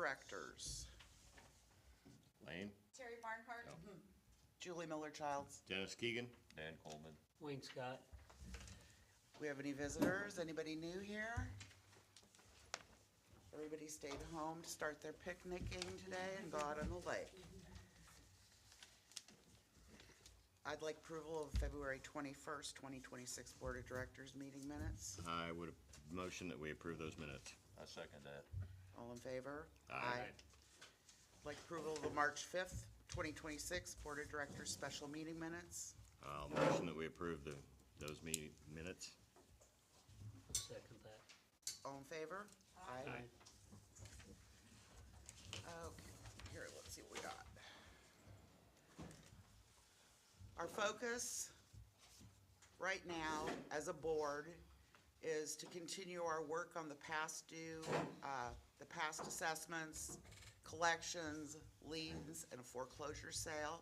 Directors. Lane, Terry Barnhart. Julie Miller-Childs. Dennis Keegan, Dan Coleman. Wayne Scott. We have any visitors? Anybody new here? Everybody stayed home to start their picnicking today and go out on the lake. I'd like approval of February 21st, 2026 Board of Directors meeting minutes. I would motion that we approve those minutes. I second that. All in favor? Aye. I'd like approval of the March 5th, 2026 Board of Directors special meeting minutes. I'll motion that we approve those meeting minutes. Second that. All in favor? Aye. Okay, here, let's see what we got. Our focus right now as a board is to continue our work on the past due, the past assessments, collections, liens, and a foreclosure sale.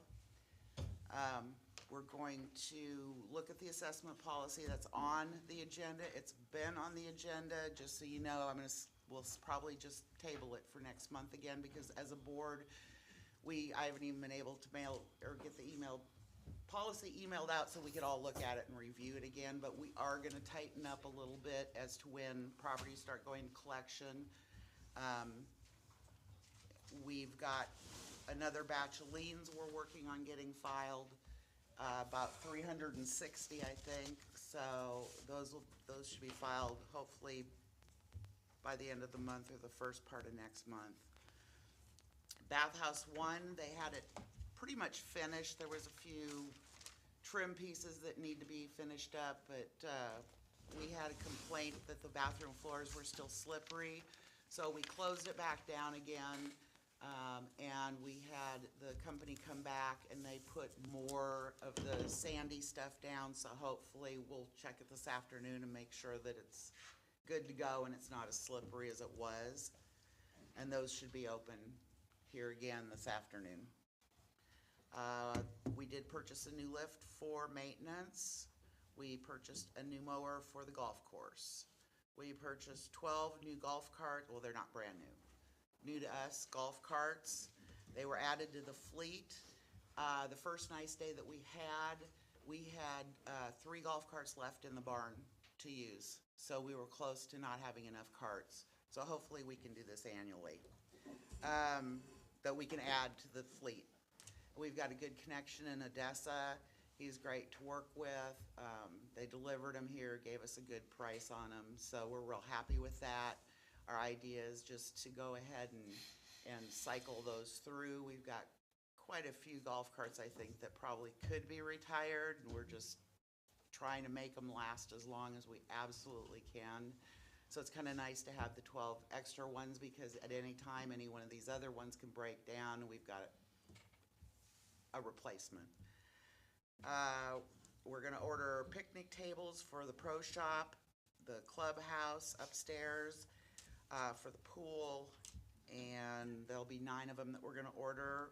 We're going to look at the assessment policy that's on the agenda. It's been on the agenda, just so you know. We'll probably just table it for next month again, because as a board, I haven't even been able to mail or get the policy emailed out so we could all look at it and review it again. But we are gonna tighten up a little bit as to when properties start going to collection. We've got another batch of liens we're working on getting filed, about 360, I think. So those should be filed hopefully by the end of the month or the first part of next month. Bathhouse 1, they had it pretty much finished. There was a few trim pieces that need to be finished up, but we had a complaint that the bathroom floors were still slippery. So we closed it back down again, and we had the company come back and they put more of the sandy stuff down. So hopefully we'll check it this afternoon and make sure that it's good to go and it's not as slippery as it was. And those should be open here again this afternoon. We did purchase a new lift for maintenance. We purchased a new mower for the golf course. We purchased 12 new golf carts. Well, they're not brand new to us golf carts. They were added to the fleet. The first nice day that we had 3 golf carts left in the barn to use. So we were close to not having enough carts. So hopefully we can do this annually, that we can add to the fleet. We've got a good connection in Odessa. He's great to work with. They delivered them here, gave us a good price on them, so we're real happy with that. Our idea is just to go ahead and cycle those through. We've got quite a few golf carts, I think, that probably could be retired, and we're just trying to make them last as long as we absolutely can. So it's kind of nice to have the 12 extra ones, because at any time, any one of these other ones can break down, and we've got a replacement. We're gonna order picnic tables for the pro shop, the clubhouse upstairs, for the pool, and there'll be 9 of them that we're gonna order.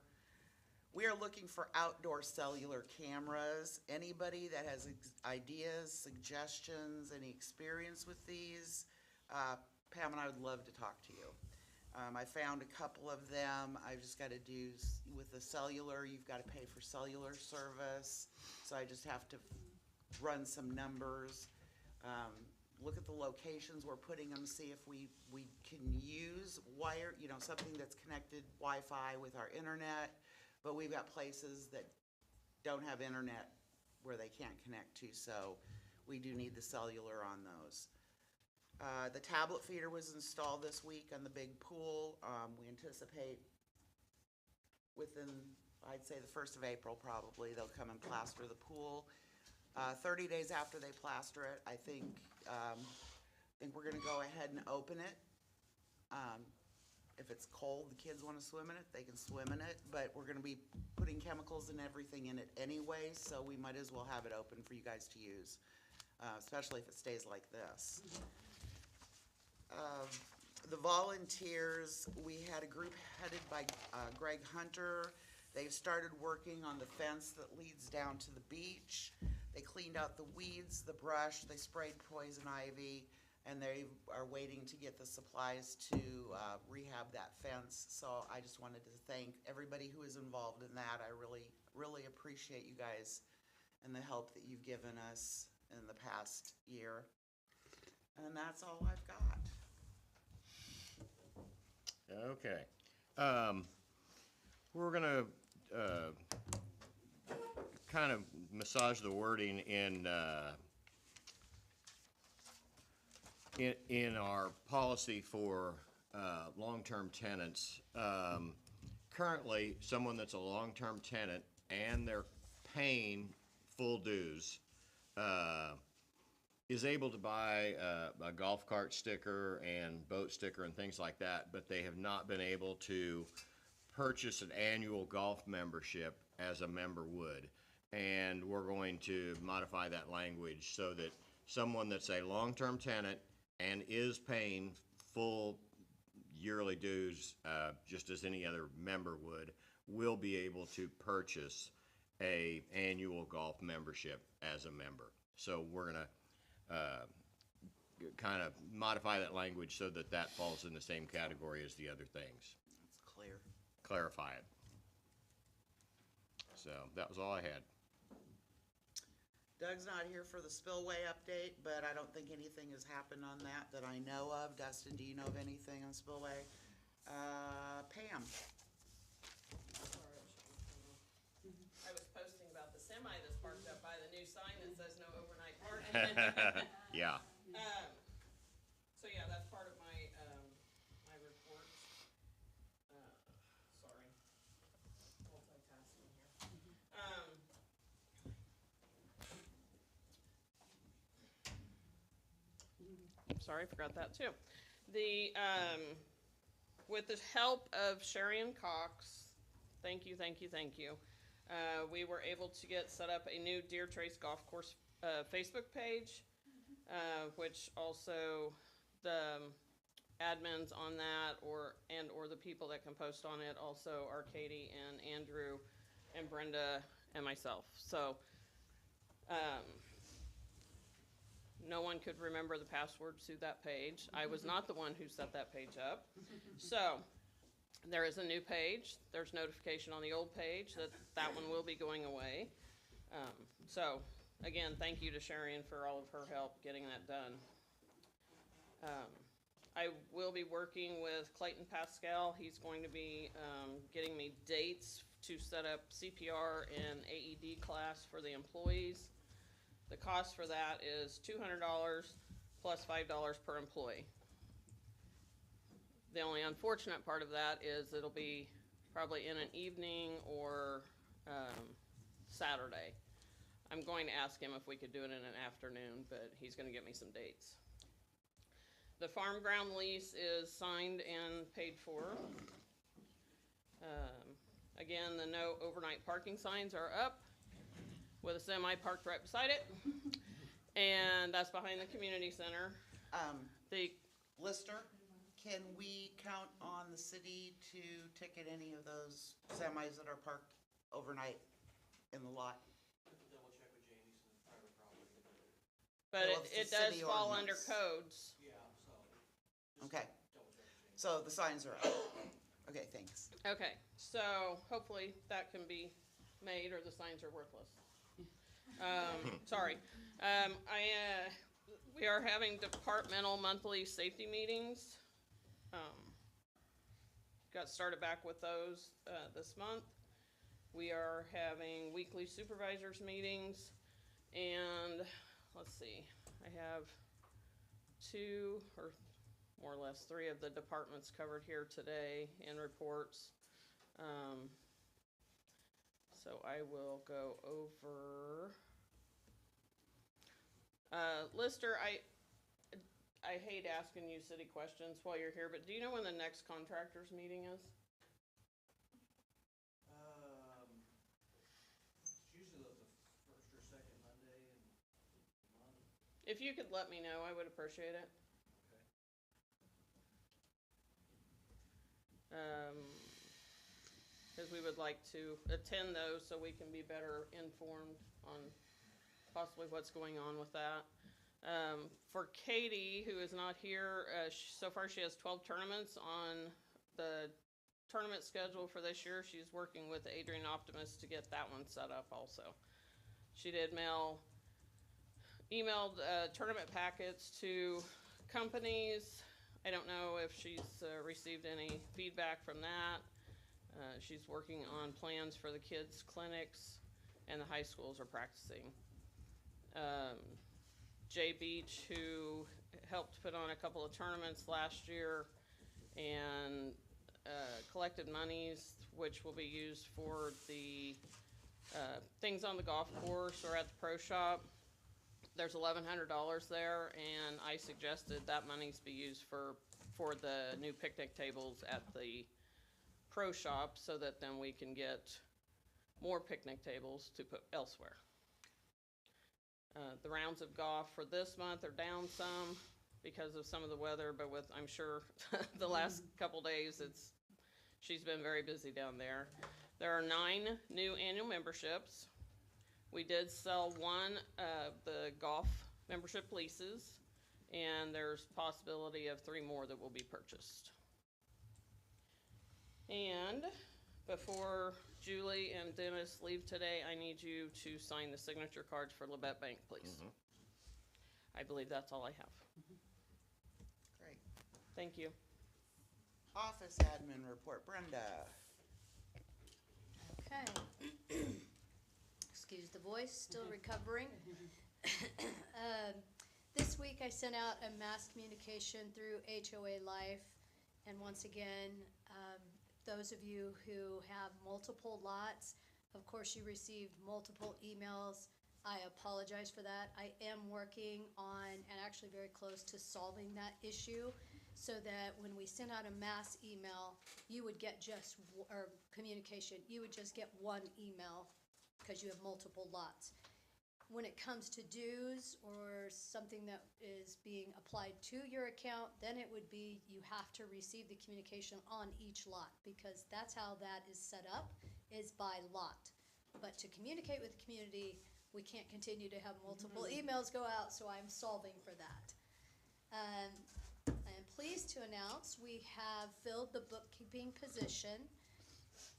We are looking for outdoor cellular cameras. Anybody that has ideas, suggestions, any experience with these, Pam and I would love to talk to you. I found a couple of them. I've just got to do, with the cellular, you've got to pay for cellular service. So I just have to run some numbers, look at the locations we're putting them, see if we can use wire, something that's connected Wi-Fi with our internet. But we've got places that don't have internet where they can't connect to, so we do need the cellular on those. The tablet feeder was installed this week on the big pool. We anticipate within, I'd say, the 1st of April probably, they'll come and plaster the pool. 30 days after they plaster it, I think we're gonna go ahead and open it. If it's cold, the kids wanna swim in it, they can swim in it, but we're gonna be putting chemicals and everything in it anyway, so we might as well have it open for you guys to use, especially if it stays like this. The volunteers, we had a group headed by Greg Hunter. They've started working on the fence that leads down to the beach. They cleaned out the weeds, the brush, they sprayed poison ivy, and they are waiting to get the supplies to rehab that fence. So I just wanted to thank everybody who is involved in that. I really, really appreciate you guys and the help that you've given us in the past year. And that's all I've got. Okay. We're gonna kind of massage the wording in our policy for long-term tenants. Currently, someone that's a long-term tenant and they're paying full dues is able to buy a golf cart sticker and boat sticker and things like that, but they have not been able to purchase an annual golf membership as a member would. And we're going to modify that language so that someone that's a long-term tenant and is paying full yearly dues, just as any other member would, will be able to purchase a annual golf membership as a member. So we're gonna kind of modify that language so that that falls in the same category as the other things. It's clear. Clarify it. So that was all I had. Doug's not here for the spillway update, but I don't think anything has happened on that I know of. Dustin, do you know of anything on spillway? Pam? I was posting about the semi that's parked up by the new sign that says no overnight parking. Yeah. So yeah, that's part of my, my report. Sorry. Multitasking here. Sorry, I forgot that too. The, with the help of Sherry and Cox, thank you, we were able to get set up a new Deer Trace Golf Course Facebook page, which also the admins on that or the people that can post on it also are Katie and Andrew and Brenda and myself. So no one could remember the passwords to that page. I was not the one who set that page up. So there is a new page. There's notification on the old page that one will be going away. So again, thank you to Sharian for all of her help getting that done. I will be working with Clayton Pascal. He's going to be getting me dates to set up CPR and AED class for the employees. The cost for that is $200 plus $5 per employee. The only unfortunate part of that is it'll be probably in an evening or Saturday. I'm going to ask him if we could do it in an afternoon, but he's going to get me some dates. The farm ground lease is signed and paid for. Again, the no overnight parking signs are up with a semi parked right beside it. And that's behind the community center. The Lister, can we count on the city to ticket any of those semis that are parked overnight in the lot? Double check with Jamie, so it's private property. But Well, it it's the does city fall under ordinance. codes. Yeah, so. just Okay, double check with Jamie. so the signs are up. Okay, thanks. Okay, so hopefully that can be made or the signs are worthless. Sorry. We are having departmental monthly safety meetings. Got started back with those this month. We are having weekly supervisors meetings, and let's see, I have 2 or more or less 3 of the departments covered here today in reports. So I will go over. Lister, I hate asking you city questions while you're here, but do you know when the next contractors meeting is? It's usually the first or second Monday in the month. If you could let me know, I would appreciate it. Because we would like to attend those so we can be better informed on possibly what's going on with that. For Katie, who is not here, so far she has 12 tournaments on the tournament schedule for this year. She's working with Adrian Optimus to get that one set up also. She did emailed tournament packets to companies. I don't know if she's received any feedback from that. She's working on plans for the kids' clinics, and the high schools are practicing. Jay Beach, who helped put on a couple of tournaments last year and collected monies, which will be used for the things on the golf course or at the pro shop. There's $1,100 there, and I suggested that monies be used for the new picnic tables at the pro shop, so that then we can get more picnic tables to put elsewhere. The rounds of golf for this month are down some because of some of the weather, but with, I'm sure, the last couple days, she's been very busy down there. There are 9 new annual memberships. We did sell one of the golf membership leases, and there's possibility of 3 more that will be purchased. And before Julie and Dennis leave today, I need you to sign the signature cards for Labette Bank, please. I believe that's all I have. Great. Thank you. Office admin report, Brenda. Okay. Excuse the voice, still recovering. This week I sent out a mass communication through HOA Life, and once again, those of you who have multiple lots, of course you received multiple emails. I apologize for that. I am working on, and actually very close to solving that issue, so that when we send out a mass email, you would get or communication, you would just get one email because you have multiple lots. When it comes to dues or something that is being applied to your account, then it would be you have to receive the communication on each lot, because that's how that is set up, is by lot. But to communicate with the community, we can't continue to have multiple emails go out, so I'm solving for that. I am pleased to announce we have filled the bookkeeping position.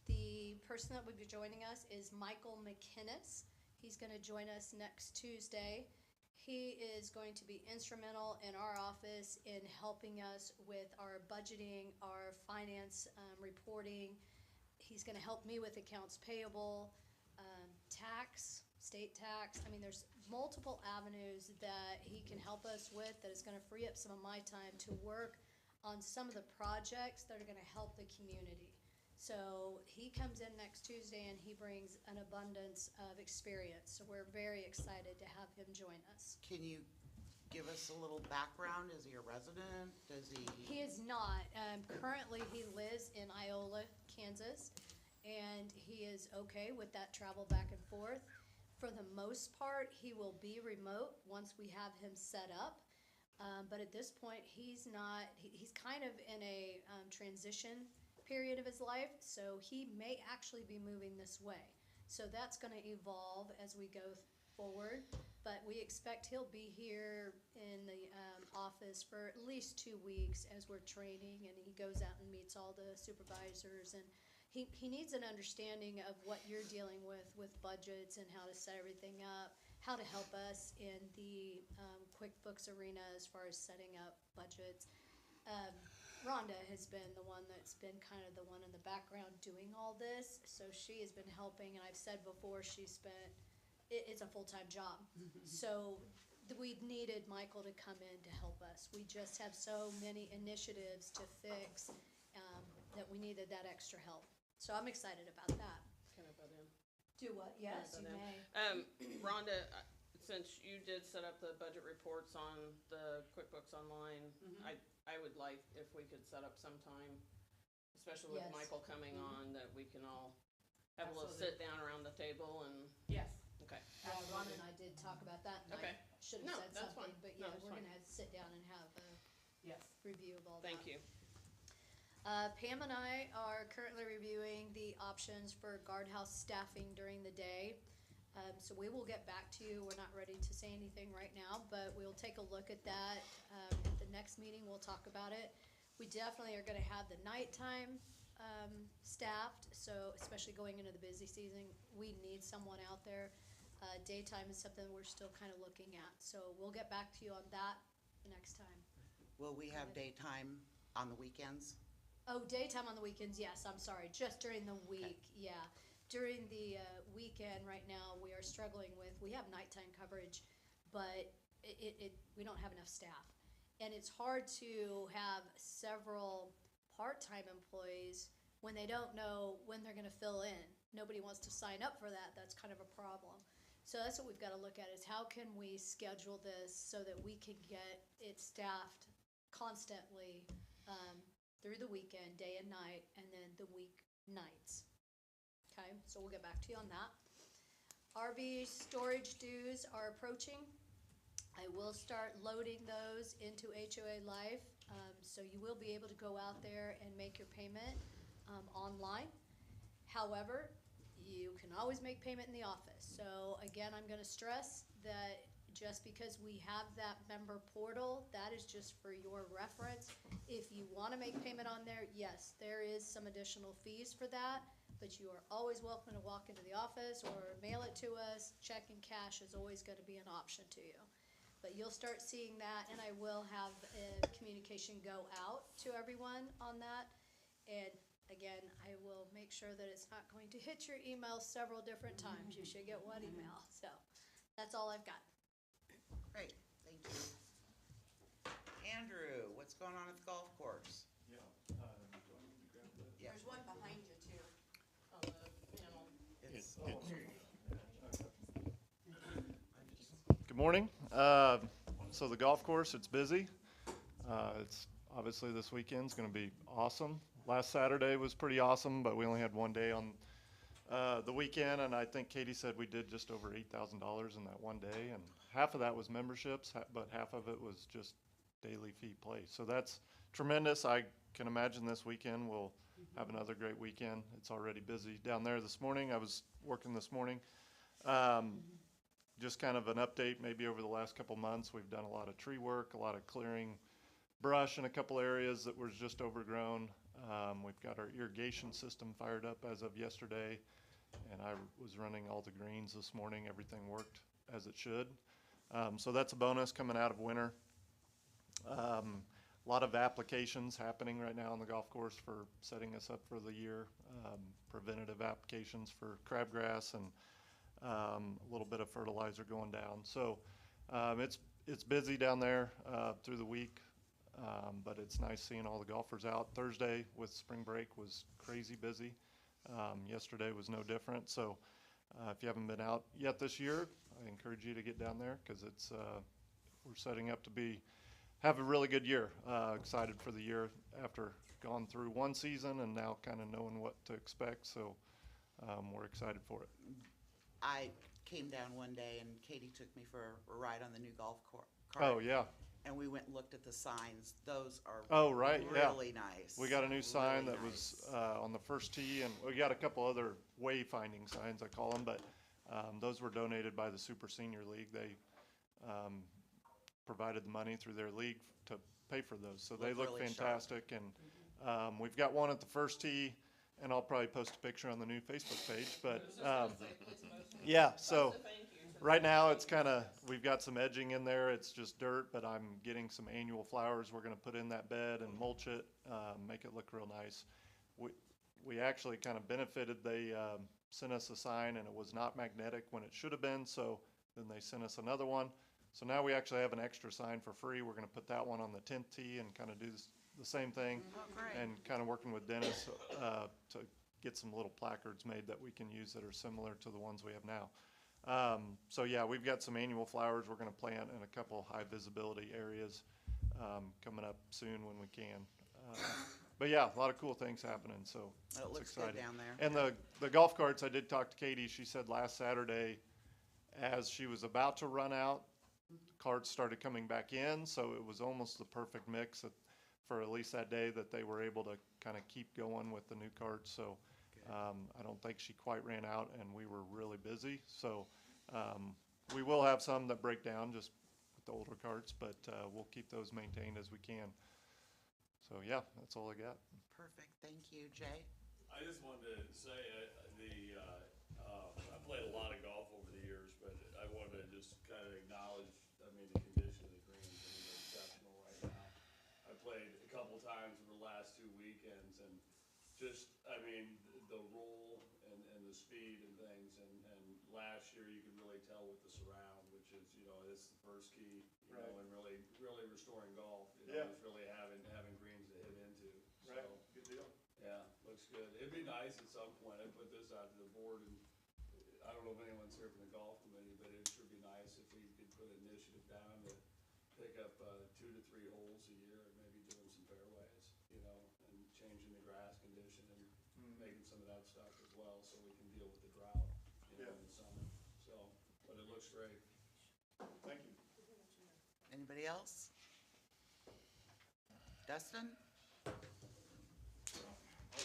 The person that will be joining us is Michael McInnes. He's going to join us next Tuesday. He is going to be instrumental in our office in helping us with our budgeting, our finance reporting. He's going to help me with accounts payable, tax, state tax. I mean, there's multiple avenues that he can help us with that is going to free up some of my time to work on some of the projects that are going to help the community. So he comes in next Tuesday and he brings an abundance of experience. So we're very excited to have him join us. Can you give us a little background? Is he a resident? Does he? He is not. Currently he lives in Iola, Kansas, and he is okay with that travel back and forth. For the most part, he will be remote once we have him set up. But at this point, he's not, he's kind of in a transition period of his life, so he may actually be moving this way. So that's going to evolve as we go forward, but we expect he'll be here in the office for at least 2 weeks as we're training, and he goes out and meets all the supervisors, and he needs an understanding of what you're dealing with budgets and how to set everything up, how to help us in the QuickBooks arena as far as setting up budgets. Rhonda has been the one that's been kind of the one in the background doing all this, so she has been helping, and I've said before, it's a full-time job. So we needed Michael to come in to help us. We just have so many initiatives to fix that we needed that extra help. So I'm excited about that. Can I butt in? Do what? Yes, you may. Rhonda, since you did set up the budget reports on the QuickBooks Online, I would like if we could set up some time, especially with Yes. Michael coming on, that we can all have a little sit down around the table and, Yes. okay. Ron and I did talk about that, and Okay. I should No, have said that's something, fine. but No, yeah, that's we're fine. gonna have to sit down and have a Yes. review of all that. Thank you. Pam and I are currently reviewing the options for guardhouse staffing during the day. So we will get back to you. We're not ready to say anything right now, but we'll take a look at that. At the next meeting, we'll talk about it. We definitely are gonna have the nighttime, staffed, so especially going into the busy season, we need someone out there. Daytime is something we're still kind of looking at, so we'll get back to you on that next time. Will we have daytime on the weekends? Oh, daytime on the weekends, yes, I'm sorry, just during the week, yeah. During the weekend, right now, we are struggling with, we have nighttime coverage, but we don't have enough staff. And it's hard to have several part-time employees when they don't know when they're gonna fill in. Nobody wants to sign up for that, that's kind of a problem. So that's what we've gotta look at, is how can we schedule this so that we can get it staffed constantly, through the weekend, day and night, and then the week nights. Okay, so we'll get back to you on that. RV storage dues are approaching. I will start loading those into HOA Life, so you will be able to go out there and make your payment online. However, you can always make payment in the office. So again, I'm gonna stress that just because we have that member portal, that is just for your reference. If you wanna make payment on there, yes, there is some additional fees for that, but you are always welcome to walk into the office or mail it to us. Check and cash is always gonna be an option to you. But you'll start seeing that, and I will have communication go out to everyone on that. And again, I will make sure that it's not going to hit your email several different times. You should get one email. So that's all I've got. Great, thank you. Andrew, what's going on at the golf course? Yeah, Yeah, There's one behind you too. On the panel. it's, Good morning. So the golf course, it's busy. It's obviously this weekend's going to be awesome. Last Saturday was pretty awesome, but we only had one day on the weekend, and I think Katie said we did just over $8,000 in that one day, and half of that was memberships, but half of it was just daily fee play. So that's tremendous. I can imagine this weekend we'll have another great weekend. It's already busy down there this morning. I was working this morning. Just kind of an update, maybe over the last couple months, we've done a lot of tree work, a lot of clearing brush in a couple areas that was just overgrown. We've got our irrigation system fired up as of yesterday, and I was running all the greens this morning. Everything worked as it should. So that's a bonus coming out of winter. A lot of applications happening right now on the golf course for setting us up for the year. Preventative applications for crabgrass and a little bit of fertilizer going down. So it's busy down there through the week, but it's nice seeing all the golfers out. Thursday with spring break was crazy busy. Yesterday was no different. So if you haven't been out yet this year, I encourage you to get down there, because it's we're setting up to have a really good year. Excited for the year after gone through one season and now kind of knowing what to expect. So we're excited for it. I came down one day and Katie took me for a ride on the new golf cart. Oh, yeah. And we went and looked at the signs. Those are Oh, right, yeah. really nice. We got a new sign Really that was nice. on the first tee, and we got a couple other wayfinding signs, I call them, but those were donated by the Super Senior League. They provided the money through their league to pay for those. So they look really sharp. fantastic, and we've got one at the first tee, and I'll probably post a picture on the new Facebook page. But yeah, so right now it's kind of, we've got some edging in there. It's just dirt, but I'm getting some annual flowers we're going to put in that bed and mulch it, make it look real nice. We actually kind of benefited. They sent us a sign, and it was not magnetic when it should have been, so then they sent us another one. So now we actually have an extra sign for free. We're going to put that one on the 10th tee and kind of do the same thing. Oh, great. And kind of working with Dennis to get some little placards made that we can use that are similar to the ones we have now. So yeah, we've got some annual flowers we're going to plant in a couple high visibility areas coming up soon when we can. But yeah, a lot of cool things happening, so It it's looks exciting. good down there. And the golf carts, I did talk to Katie. She said last Saturday, as she was about to run out, carts started coming back in, so it was almost the perfect mix for at least that day that they were able to kind of keep going with the new carts. So I don't think she quite ran out, and we were really busy. So We will have some that break down just with the older carts, but we'll keep those maintained as we can. So yeah, that's all I got. Perfect, thank you. Jay? I just wanted to say, I played a lot of golf over the years, but I wanted to just kind of acknowledge, I mean, the condition of the greens, I mean, they're exceptional right now. I played a couple times over the last 2 weekends, and just, I mean, the roll and the speed and things, and last year you could really tell with the surround, which is, you know, it's the first key, you know, and really restoring golf, you know, is really having greens to hit into, so. Good deal. Yeah, looks good. It'd be nice at some point, I put this out to the board, and I don't know if anyone's here from the golf committee, but it should be nice if we could put an initiative down to pick up 2 to 3 holes a year, and maybe doing some fairways, you know, and changing the grass condition and making some of that stuff as well, so we can deal with the drought, you know, in the summer. So, but it looks great. Thank you. Anybody else? Dustin? I'll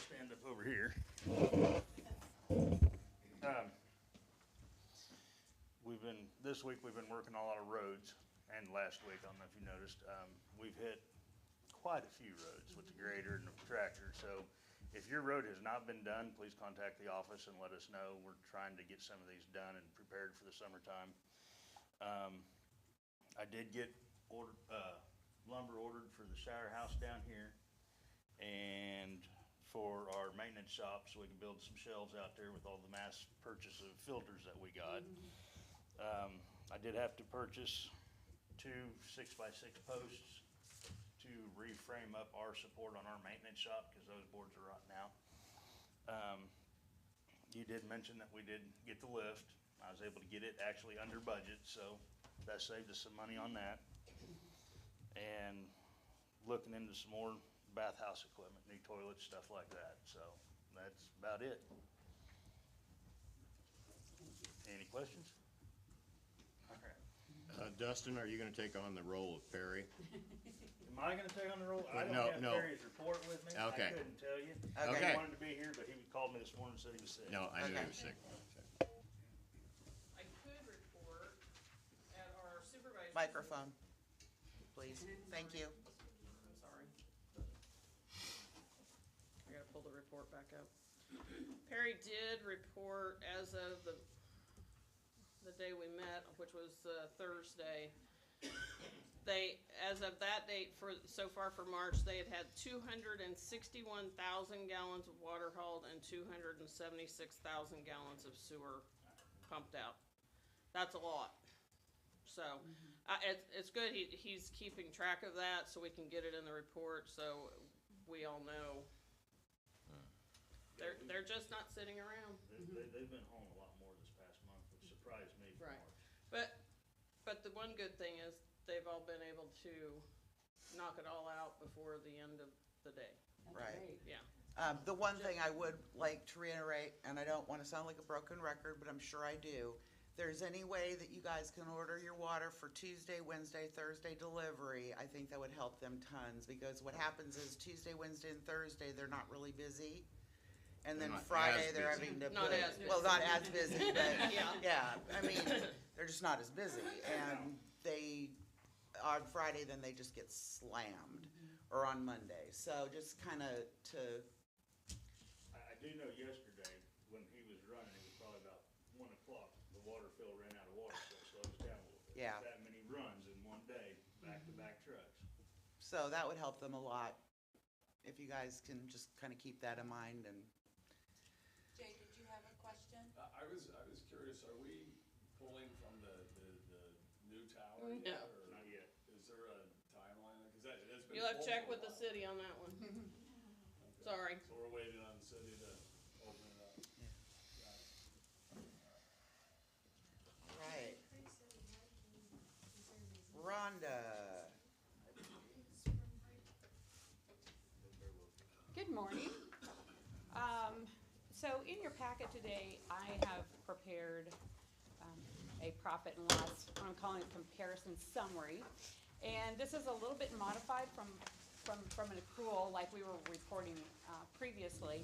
stand up over here. This week we've been working on a lot of roads, and last week, I don't know if you noticed, we've hit quite a few roads with the grader and the tractor, so if your road has not been done, please contact the office and let us know. We're trying to get some of these done and prepared for the summertime. I did get lumber ordered for the shower house down here, and for our maintenance shop, so we can build some shelves out there with all the mass purchase of filters that we got. I did have to purchase 2 6x6 posts to reframe up our support on our maintenance shop, because those boards are rotten out. You did mention that we did get the lift. I was able to get it actually under budget, so that saved us some money on that. And looking into some more bathhouse equipment, new toilets, stuff like that. So that's about it. Any questions? All right. Dustin, are you gonna take on the role of Perry? Am I gonna take on the role? I don't No, have no. Perry's report with me. Okay. I couldn't tell you. Okay. He wanted to be here, but he called me this morning and said he was sick. No, I knew Okay. he was sick. I could report at our supervisor. Microphone, please. Thank you. I'm sorry. I gotta pull the report back up. Perry did report as of the day we met, which was Thursday. As of that date, so far for March, they had 261,000 gallons of water hauled and 276,000 gallons of sewer pumped out. That's a lot. So, it's good, he's keeping track of that, so we can get it in the report, so we all know. They're just not sitting around. They've been hauling a lot more this past month, which surprised me for Right. March. But the one good thing is, they've all been able to knock it all out before the end of the day. Right. Yeah. The one thing I would like to reiterate, and I don't want to sound like a broken record, but I'm sure I do. If there's any way that you guys can order your water for Tuesday, Wednesday, Thursday delivery, I think that would help them tons, because what happens is Tuesday, Wednesday, and Thursday, they're not really busy. And then They're not Friday, as they're busy. having to Not put, as well, busy. not as busy, but, Yeah. yeah, I mean, they're just not as busy. And they, on Friday, then they just get slammed, or on Monday. So just kind of to, I do know yesterday, when he was running, it was probably about 1 o'clock, the water fill ran out of water, so it slows down a little bit. Yeah. That many runs in one day, back-to-back trucks. so that would help them a lot, if you guys can just kind of keep that in mind. And Jay, did you have a question? I was curious, are we pulling from the new tower No. yet, or Not yet. is there a timeline? Cause that's been. You'll have to full check for a with the while. city on that one. Okay. Sorry. So we're waiting on the city to open it up. Got it. right, Rhonda. Good morning. So in your packet today, I have prepared a profit and loss, I'm calling it comparison summary. And this is a little bit modified from an accrual like we were reporting previously.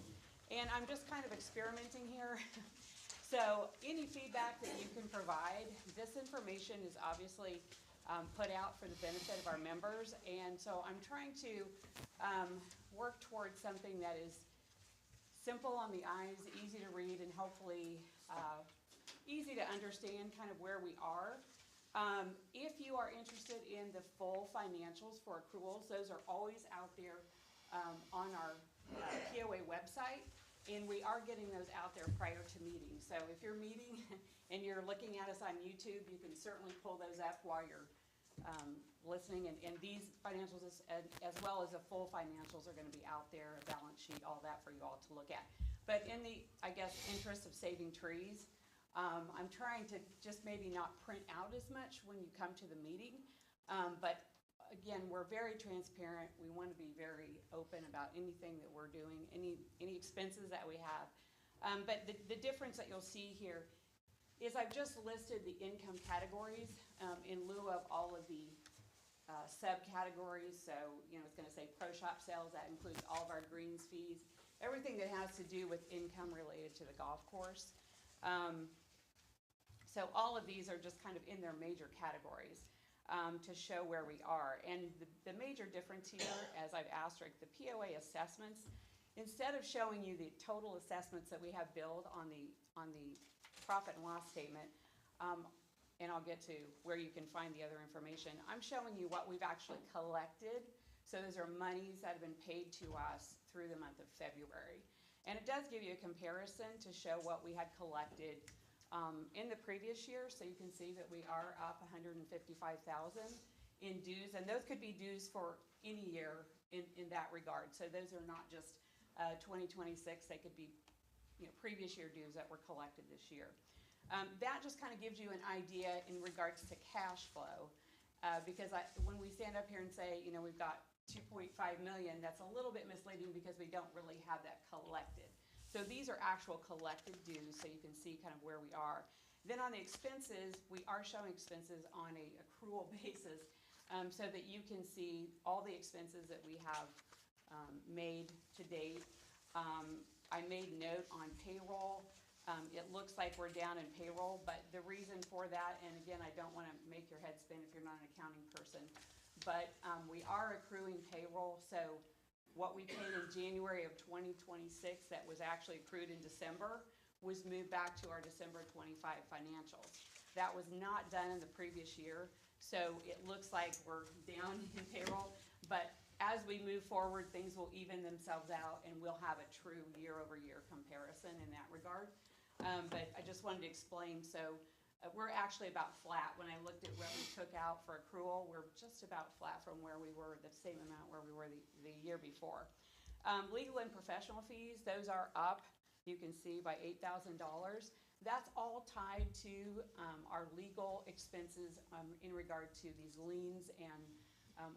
And I'm just kind of experimenting here. So any feedback that you can provide, this information is obviously put out for the benefit of our members. And so I'm trying to work towards something that is simple on the eyes, easy to read, and hopefully easy to understand kind of where we are. If you are interested in the full financials for accruals, those are always out there on our POA website. And we are getting those out there prior to meetings. So if you're meeting and you're looking at us on YouTube, you can certainly pull those up while you're listening. And these financials, as well as the full financials, are going to be out there, a balance sheet, all that for you all to look at. But in the, I guess, interest of saving trees, I'm trying to just maybe not print out as much when you come to the meeting. But again, we're very transparent. We want to be very open about anything that we're doing, any expenses that we have. But the difference that you'll see here is I've just listed the income categories in lieu of all of the subcategories. So, you know, it's going to say pro shop sales. That includes all of our greens fees, everything that has to do with income related to the golf course. So all of these are just kind of in their major categories. To show where we are. And the major difference here, as I've asterisked, the POA assessments, instead of showing you the total assessments that we have billed on the profit and loss statement, and I'll get to where you can find the other information, I'm showing you what we've actually collected. So those are monies that have been paid to us through the month of February. And it does give you a comparison to show what we had collected in the previous year. So you can see that we are up $155,000 in dues, and those could be dues for any year in that regard. So those are not just 2026, they could be, you know, previous year dues that were collected this year. That just kind of gives you an idea in regards to cash flow, because when we stand up here and say, you know, we've got 2.5 million, that's a little bit misleading because we don't really have that collected. So these are actual collected dues, so you can see kind of where we are. Then on the expenses, we are showing expenses on a accrual basis, so that you can see all the expenses that we have made to date. I made note on payroll. It looks like we're down in payroll, but the reason for that, and again, I don't want to make your head spin if you're not an accounting person, but we are accruing payroll. So what we paid in January of 2026 that was actually accrued in December was moved back to our December 25 financials. That was not done in the previous year, so it looks like we're down in payroll, but as we move forward, things will even themselves out and we'll have a true year-over-year comparison in that regard. But I just wanted to explain, so we're actually about flat. When I looked at what we took out for accrual, we're just about flat from where we were, the same amount where we were the year before. Legal and professional fees, those are up, you can see, by $8,000. That's all tied to our legal expenses in regard to these liens and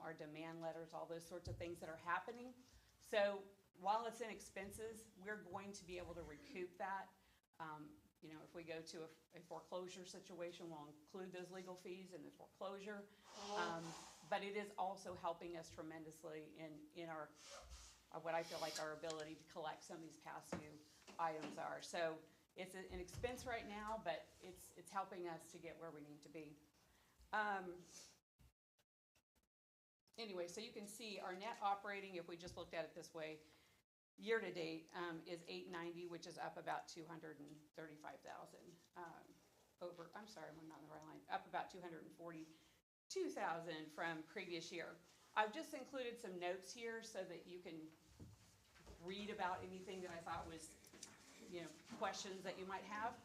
our demand letters, all those sorts of things that are happening. So while it's in expenses, we're going to be able to recoup that. You know, if we go to a foreclosure situation, we'll include those legal fees in the foreclosure. But it is also helping us tremendously in our, what I feel like our ability to collect some of these past due items are. So it's an expense right now, but it's helping us to get where we need to be. Anyway, so you can see our net operating, if we just looked at it this way, year to date is $890, which is up about $235,000 over. I'm sorry, I'm not on the right line. Up about $242,000 from previous year. I've just included some notes here so that you can read about anything that I thought was, you know, questions that you might have.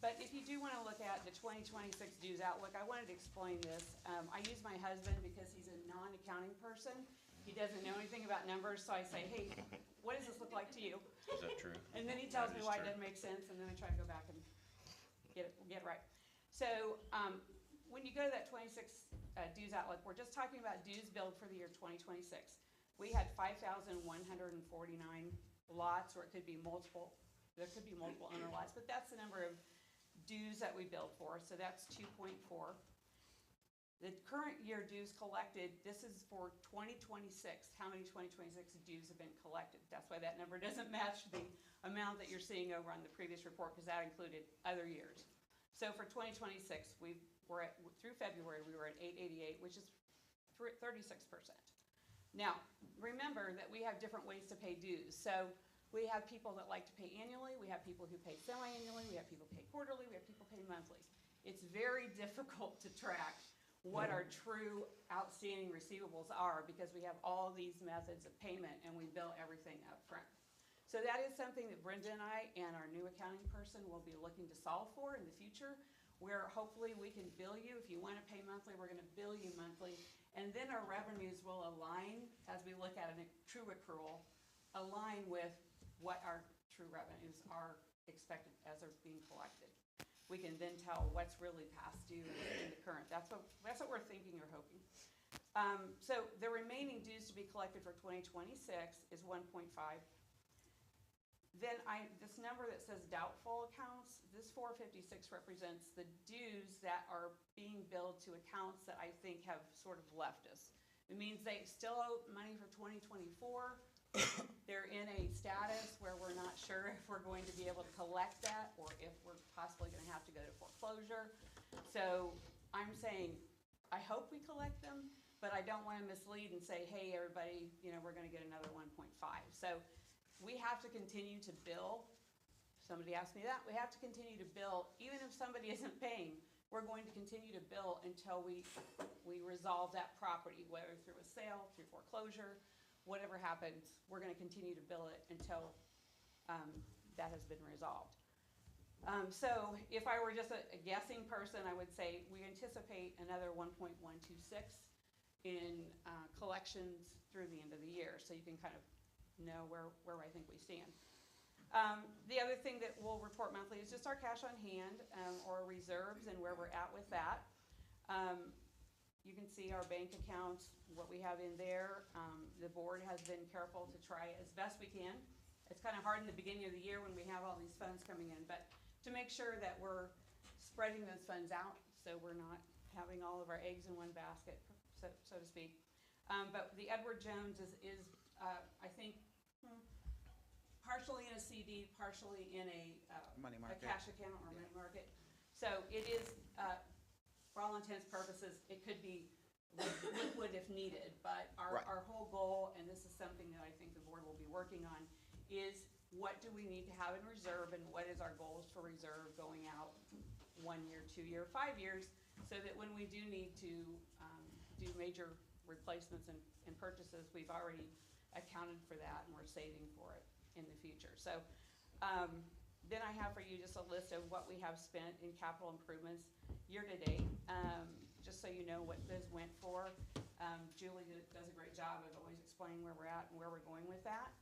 But if you do want to look at the 2026 dues outlook, I wanted to explain this. I use my husband because he's a non-accounting person. He doesn't know anything about numbers, so I say, hey, what does this look like to you? Is that true? And then he tells me That is why it true. doesn't make sense, and then I try to go back and get it right. So when you go to that 26 dues outlook, we're just talking about dues billed for the year 2026. We had 5,149 lots, or it could be multiple. There could be multiple owner lots, but that's the number of dues that we billed for, so that's 2.4. The current year dues collected, this is for 2026, how many 2026 dues have been collected? That's why that number doesn't match the amount that you're seeing over on the previous report, because that included other years. So for 2026, through February, we were at 888, which is 36%. Now, remember that we have different ways to pay dues. So we have people that like to pay annually, we have people who pay semi-annually, we have people who pay quarterly, we have people pay monthly. It's very difficult to track what our true outstanding receivables are, because we have all these methods of payment and we bill everything up front. So that is something that Brenda and I and our new accounting person will be looking to solve for in the future, where hopefully we can bill you. If you want to pay monthly, we're going to bill you monthly. And then our revenues will align, as we look at a true accrual, align with what our true revenues are expected as they're being collected. We can then tell what's really past due in the current. That's what we're thinking or hoping. So the remaining dues to be collected for 2026 is 1.5. Then this number that says doubtful accounts, this 456 represents the dues that are being billed to accounts that I think have sort of left us. It means they still owe money for 2024. They're in a status where we're not sure if we're going to be able to collect that, or if we're possibly going to have to go to foreclosure. So I'm saying, I hope we collect them, but I don't want to mislead and say, hey, everybody, we're going to get another 1.5. So we have to continue to bill. Somebody asked me that. We have to continue to bill, even if somebody isn't paying. We're going to continue to bill until we resolve that property, whether through a sale, through foreclosure, whatever happens. We're going to continue to bill it until that has been resolved. So if I were just a guessing person, I would say we anticipate another 1.126 in collections through the end of the year, so you can kind of know where I think we stand. The other thing that we'll report monthly is just our cash on hand, or reserves, and where we're at with that. You can see our bank accounts, what we have in there. The board has been careful to try as best we can. It's kind of hard in the beginning of the year when we have all these funds coming in, but to make sure that we're spreading those funds out, so we're not having all of our eggs in one basket, so to speak. But the Edward Jones is I think, partially in a CD, partially in a Money market. cash account or money market. So it is, for all intents and purposes, it could be liquid if needed, but Right. our whole goal, and this is something that I think the board will be working on, is what do we need to have in reserve, and what is our goals for reserve going out 1 year, 2 year, 5 years, so that when we do need to do major replacements and purchases, we've already accounted for that and we're saving for it in the future. So then I have for you just a list of what we have spent in capital improvements year to date, just so you know what those went for. Julie does a great job of always explaining where we're at and where we're going with that.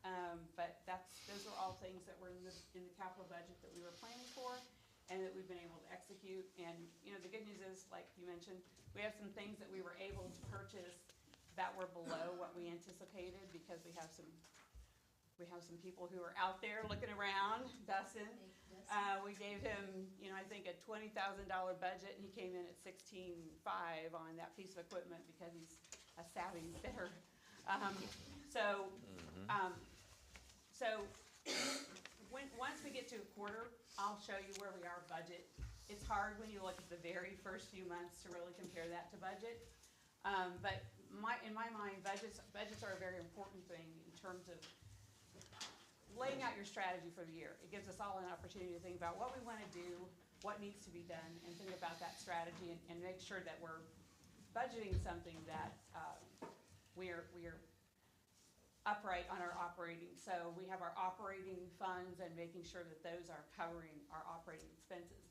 But those are all things that were in the capital budget that we were planning for and that we've been able to execute. And the good news is, like you mentioned, we have some things that we were able to purchase that were below what we anticipated, because we have some people who are out there looking around. Dustin, we gave him, I think a $20,000 budget, and he came in at $16,500 on that piece of equipment because he's a savvy fitter. Once we get to a quarter, I'll show you where we are budget. It's hard when you look at the very first few months to really compare that to budget. But in my mind, budgets are a very important thing in terms of laying out your strategy for the year. It gives us all an opportunity to think about what we want to do, what needs to be done, and think about that strategy and make sure that we're budgeting something that we are upright on our operating. So we have our operating funds and making sure that those are covering our operating expenses.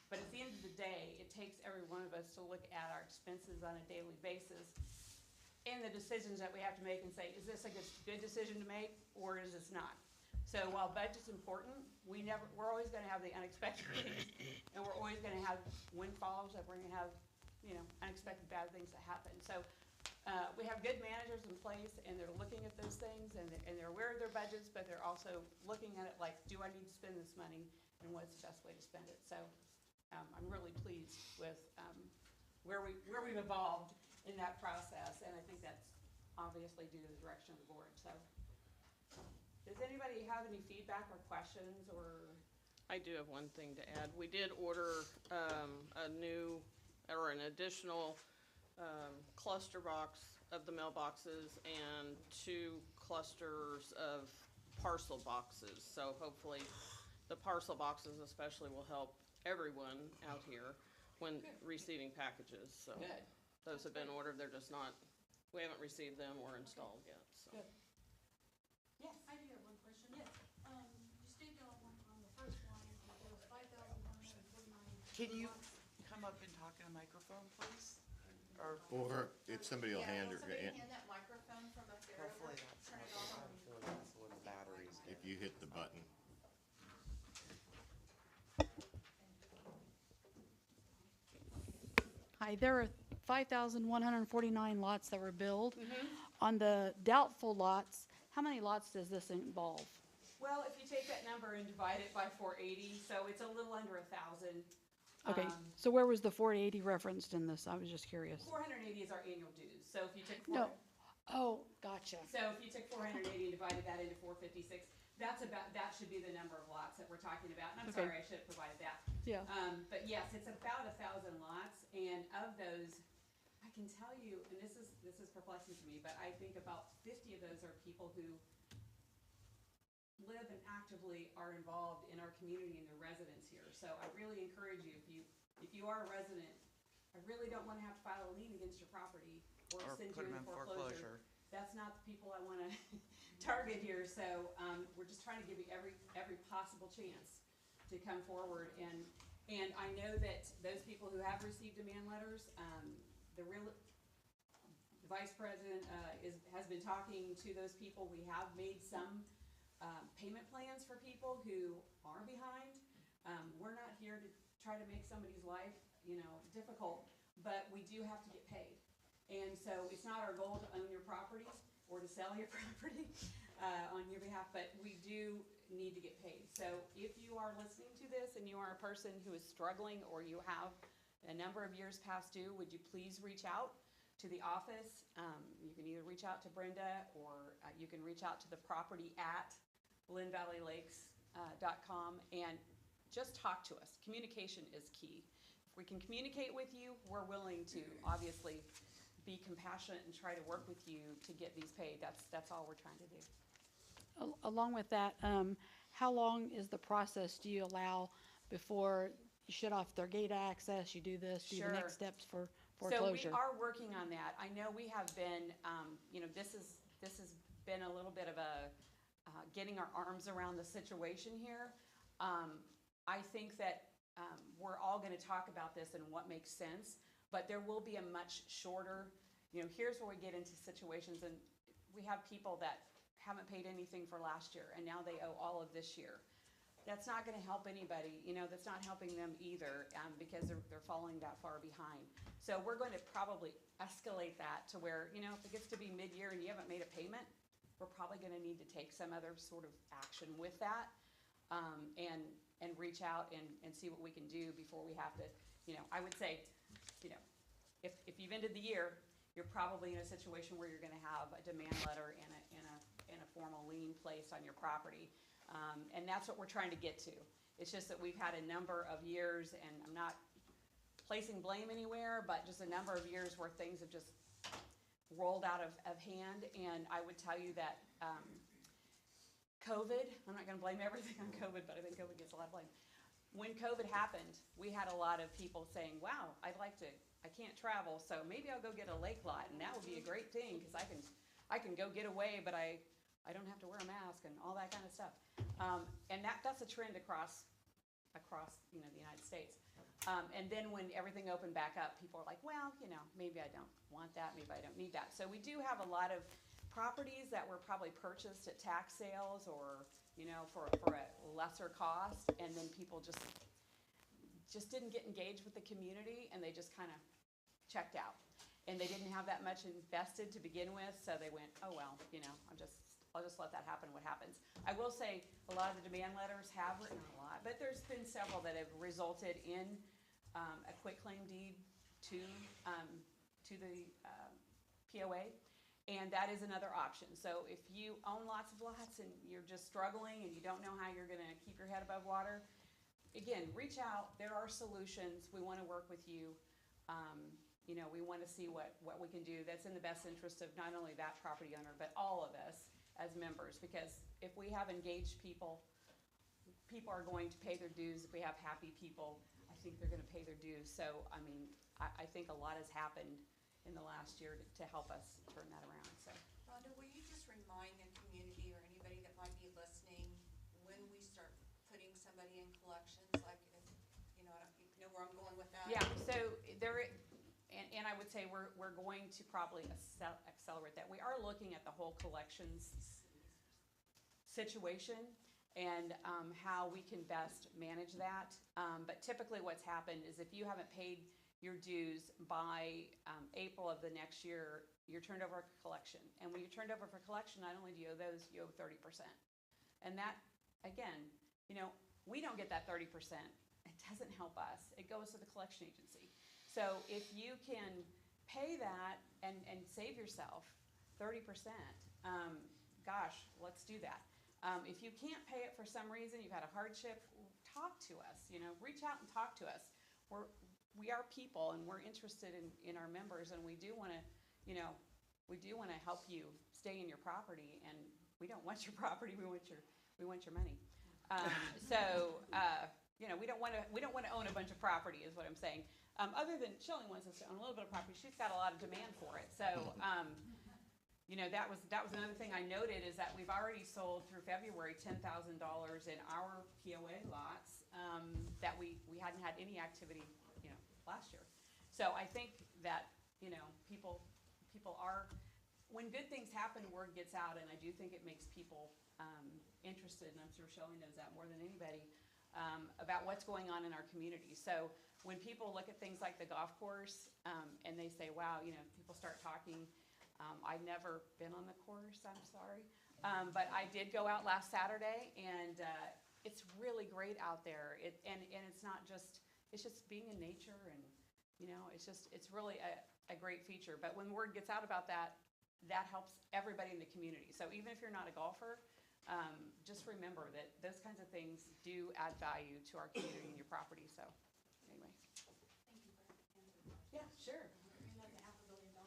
But at the end of the day, it takes every one of us to look at our expenses on a daily basis and the decisions that we have to make and say, is this a good decision to make, or is this not? So while budget's important, we're always going to have the unexpected things, and we're always going to have windfalls, that we're going to have, unexpected bad things that happen. So we have good managers in place, and they're looking at those things, and they're aware of their budgets, but they're also looking at it like, do I need to spend this money, and what's the best way to spend it? So I'm really pleased with where we've evolved in that process, and I think that's obviously due to the direction of the board, so. Does anybody have any feedback or questions, or? I do have one thing to add. We did order an additional cluster box of the mailboxes and 2 clusters of parcel boxes. So hopefully the parcel boxes especially will help everyone out here when receiving packages. So Good. those have been ordered. They're just not, we haven't received them or installed yet, so. Good. Yes. I do have one question. Yes. You stated on the first line, that there was 5,149. Can you come up and talk in a microphone, please? Or if somebody will hand her, hand that microphone from up there. Hopefully that's Turn not, it on. hopefully that's where the batteries if you hit the button. Hi, there are 5,149 lots that were billed. On the doubtful lots, how many lots does this involve? Well, if you take that number and divide it by 480, so it's a little under 1,000. Okay, so where was the 480 referenced in this? I was just curious. 480 is our annual dues, so if you took No. Oh, gotcha. So if you took 480 and divided that into 456, that should be the number of lots that we're talking about. And I'm Okay. sorry, I should have provided that. Yeah. But yes, it's about 1,000 lots, and of those, I can tell you, and this is perplexing to me, but I think about 50 of those are people who live and actively are involved in our community and the residents here. So I really encourage you, if you are a resident, I really don't want to have to file a lien against your property or or send put you them in in foreclosure. foreclosure. That's not the people I want to target here, so we're just trying to give you every possible chance to come forward. And I know that those people who have received demand letters, the vice president has been talking to those people. We have made some payment plans for people who are behind. We're not here to try to make somebody's life, difficult, but we do have to get paid. And so it's not our goal to own your property or to sell your property on your behalf, but we do need to get paid. So if you are listening to this and you are a person who is struggling or you have a number of years past due, would you please reach out to the office? You can either reach out to Brenda or you can reach out to the property at LynValleyLakes.com and just talk to us. Communication is key. If we can communicate with you, we're willing to obviously be compassionate and try to work with you to get these paid. That's all we're trying to do. Along with that, how long is the process do you allow before you shut off their gate access, you do this, do the Sure. next steps for So foreclosure? we are working on that. I know we have been, this has been a little bit of a, getting our arms around the situation here. I think that we're all gonna talk about this and what makes sense, but there will be a much shorter, here's where we get into situations, and we have people that haven't paid anything for last year, and now they owe all of this year. That's not gonna help anybody, that's not helping them either, because they're falling that far behind. So we're going to probably escalate that to where, if it gets to be mid-year and you haven't made a payment, we're probably gonna need to take some other sort of action with that, and reach out and see what we can do before we have to, I would say, if you've ended the year, you're probably in a situation where you're gonna have a demand letter and a formal lien placed on your property. And that's what we're trying to get to. It's just that we've had a number of years, and I'm not placing blame anywhere, but just a number of years where things have just rolled out of hand. And I would tell you that COVID, I'm not gonna blame everything on COVID, but I think COVID gets a lot of blame. When COVID happened, we had a lot of people saying, wow, I can't travel, so maybe I'll go get a lake lot, and that would be a great thing, because I can go get away, but I don't have to wear a mask and all that kind of stuff. And that's a trend across the United States. And then when everything opened back up, people are like, well, maybe I don't want that, maybe I don't need that. So we do have a lot of properties that were probably purchased at tax sales or, for a lesser cost, and then people just didn't get engaged with the community, and they just kind of checked out. And they didn't have that much invested to begin with, so they went, oh, well, I'll just let that happen, what happens. I will say, a lot of the demand letters have written a lot, but there's been several that have resulted in a quitclaim deed to, to the, POA. And that is another option. So if you own lots of lots and you're just struggling and you don't know how you're gonna keep your head above water, again, reach out. There are solutions. We wanna work with you. You know, we wanna see what we can do that's in the best interest of not only that property owner, but all of us as members. Because if we have engaged people, people are going to pay their dues. If we have happy people, I think they're gonna pay their dues. So, I mean, I think a lot has happened in the last year to help us turn that around, so. Rhonda, will you just remind the community or anybody that might be listening, when we start putting somebody in collections, like, if, you know, I don't, you know where I'm going with that? Yeah, so there, and I would say we're going to probably accelerate that. We are looking at the whole collections situation and how we can best manage that. But typically what's happened is if you haven't paid your dues by April of the next year, you're turned over for collection. And when you're turned over for collection, not only do you owe those, you owe 30%. And that, again, you know, we don't get that 30%. It doesn't help us. It goes to the collection agency. So if you can pay that and save yourself 30%, gosh, let's do that. If you can't pay it for some reason, you've had a hardship, talk to us, you know, reach out and talk to us. We are people and we're interested in our members, and we do wanna, you know, we do wanna help you stay in your property, and we don't want your property, we want your money. You know, we don't wanna own a bunch of property is what I'm saying. Other than Shelley wants us to own a little bit of property, she's got a lot of demand for it, so, you know, that was another thing I noted is that we've already sold through February $10,000 in our POA lots, that we hadn't had any activity, you know, last year. So I think that, you know, people are, when good things happen, word gets out, and I do think it makes people interested, and I'm sure Shelley knows that more than anybody, about what's going on in our community. So when people look at things like the golf course, and they say, wow, you know, people start talking, I've never been on the course, I'm sorry, but I did go out last Saturday, and it's really great out there. And it's not just, it's just being in nature, and, you know, it's really a great feature. But when word gets out about that, that helps everybody in the community. So even if you're not a golfer, just remember that those kinds of things do add value to our community and your property, so, anyway. Thank you for answering that. Yeah, sure. Another $500 million.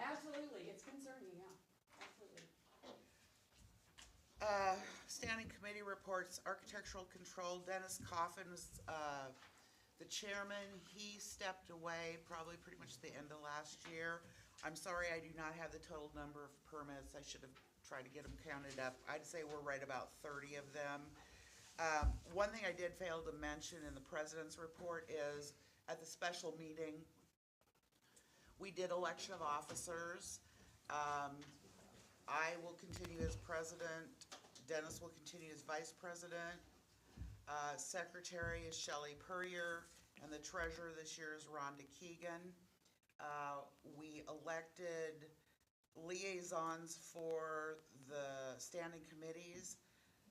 Absolutely, it's concerning, yeah, absolutely. Standing committee reports, architectural control, Dennis Coffin was, the chairman. He stepped away probably pretty much at the end of last year. I'm sorry, I do not have the total number of permits. I should have tried to get them counted up. I'd say we're right about 30 of them. One thing I did fail to mention in the president's report is at the special meeting, we did election of officers. I will continue as president. Dennis will continue as vice president. Secretary is Shelley Purrier, and the treasurer this year is Rhonda Keegan. We elected liaisons for the standing committees.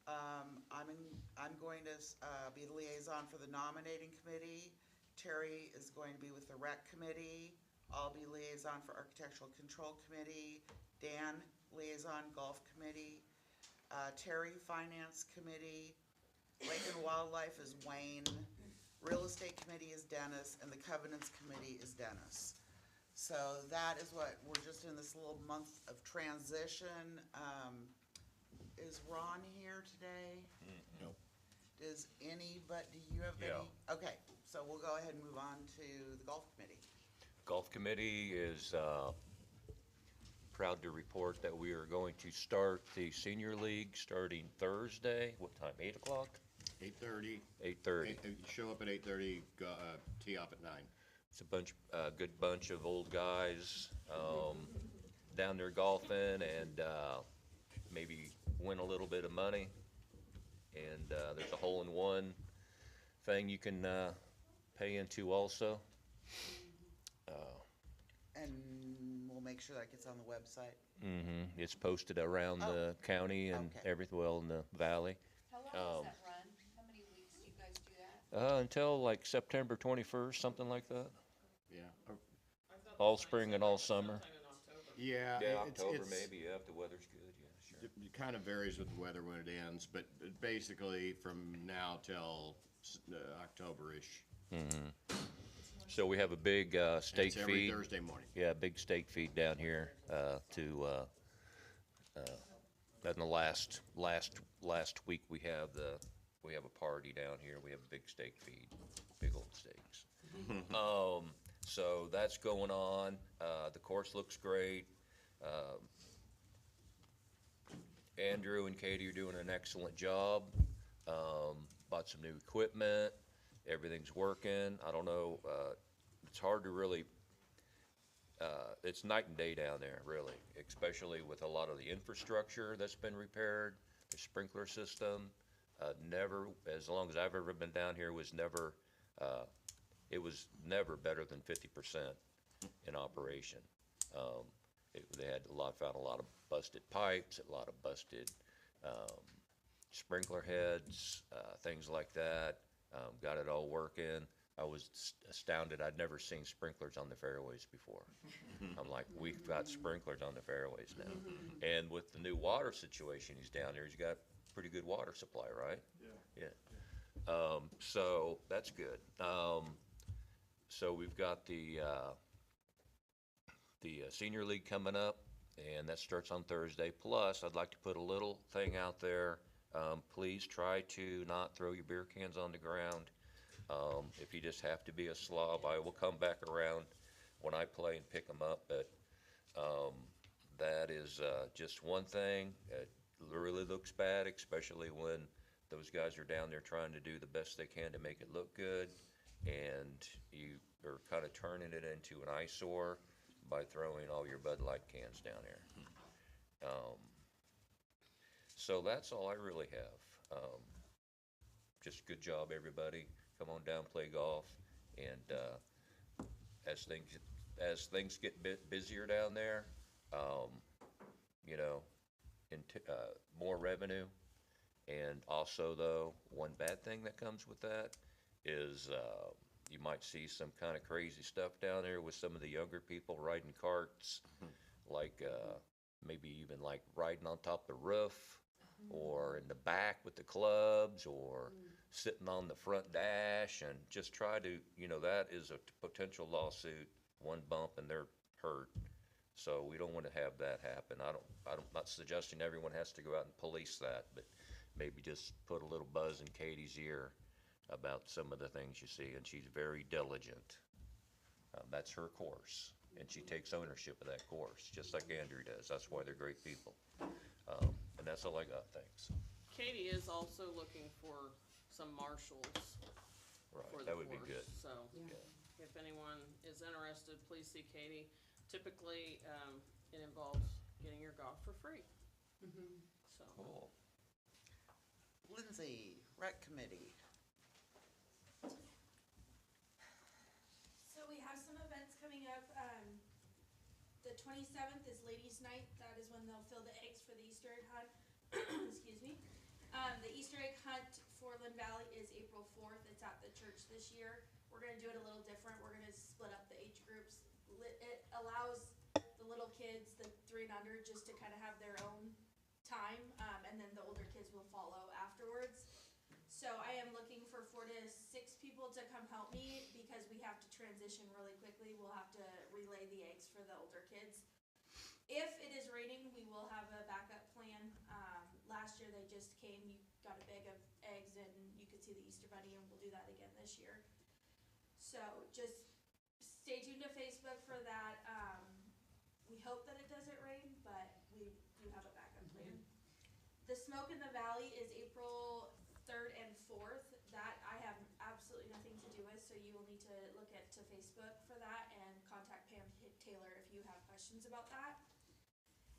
I'm going to be the liaison for the nominating committee. Terry is going to be with the rec committee. I'll be liaison for architectural control committee. Dan, liaison golf committee. Terry, finance committee. Lake and wildlife is Wayne. Real estate committee is Dennis, and the covenants committee is Dennis. So that is what, we're just in this little month of transition. Is Ron here today? No. Does anybody, do you have any? Yeah. Okay, so we'll go ahead and move on to the golf committee. Golf Committee is proud to report that we are going to start the Senior League starting Thursday. What time, 8 o'clock? 8:30. 8:30. Show up at 8:30, tee off at 9. It's a good bunch of old guys down there golfing, and maybe win a little bit of money. And there's a hole-in-one thing you can pay into also. And we'll make sure that gets on the website. It's posted around the county and Okay. everything, well, in the valley. How long does that run? How many weeks do you guys do that? Until like September 21st, something like that. Yeah. I thought All the sign spring said and all like summer. sometime in October. Yeah. Yeah, it's- October it's- maybe, yeah, if the weather's good, yeah, sure. It kind of varies with the weather when it ends, but basically from now till October-ish. So we have a big steak It's every feed. Thursday morning. Yeah, big steak feed down here in the last week we have a party down here. We have a big steak feed, big old steaks. So that's going on. The course looks great. Andrew and Katie are doing an excellent job. Bought some new equipment. Everything's working. I don't know, it's hard to really, it's night and day down there, really, especially with a lot of the infrastructure that's been repaired, the sprinkler system. Never, as long as I've ever been down here, it was never better than 50% in operation. They had found a lot of busted pipes, a lot of busted sprinkler heads, things like that. Got it all working. I was astounded. I'd never seen sprinklers on the fairways before. I'm like, we've got sprinklers on the fairways now. And with the new water situation he's down there, he's got pretty good water supply, right? Yeah. Yeah. So that's good. So we've got the senior league coming up, and that starts on Thursday. Plus, I'd like to put a little thing out there. Please try to not throw your beer cans on the ground. If you just have to be a slob, I will come back around when I play and pick them up. But that is just one thing. It really looks bad, especially when those guys are down there trying to do the best they can to make it look good, and you are kind of turning it into an eyesore by throwing all your Bud Light cans down there. So that's all I really have. Just good job, everybody. Come on down, play golf, and as things get busier down there, you know, more revenue. And also, though, one bad thing that comes with that is you might see some kind of crazy stuff down there with some of the younger people riding carts, like maybe even like riding on top of the roof, or in the back with the clubs, or sitting on the front dash, and just try to, that is a potential lawsuit. One bump and they're hurt. So we don't want to have that happen. I'm not suggesting everyone has to go out and police that, but maybe just put a little buzz in Katie's ear about some of the things you see, and she's very diligent. That's her course, and she takes ownership of that course, just like Andrew does. That's why they're great people. And that's all I got, thanks. Katie is also looking for some marshals Right, for the that would be course. good. So if anyone is interested, please see Katie. Typically, it involves getting your golf for free. So. Cool. Lindsay, rec committee. So we have some events coming up. The 27th is Ladies' Night. That is when they'll fill the eggs for the Easter egg hunt. Excuse me. The Easter egg hunt for Lynn Valley is April 4th. It's at the church this year. We're going to do it a little different. We're going to split up the age groups. It allows the little kids, the 3 and under, just to kind of have their own time, and then the older kids will follow afterwards. So I am looking for 4 to 6 people to come help me, because we have to transition really quickly. We'll have to relay the eggs for the older kids. If it is raining, we will have a backup plan. Last year they just came, you got a bag of eggs, and you could see the Easter Bunny, and we'll do that again this year. So just stay tuned to Facebook for that. We hope that it doesn't rain, but we do have a backup plan. The Smoke in the Valley is April 3rd and 4th. That I have absolutely nothing to do with, so you will need to look to Facebook for that and contact Pam Taylor if you have questions about that.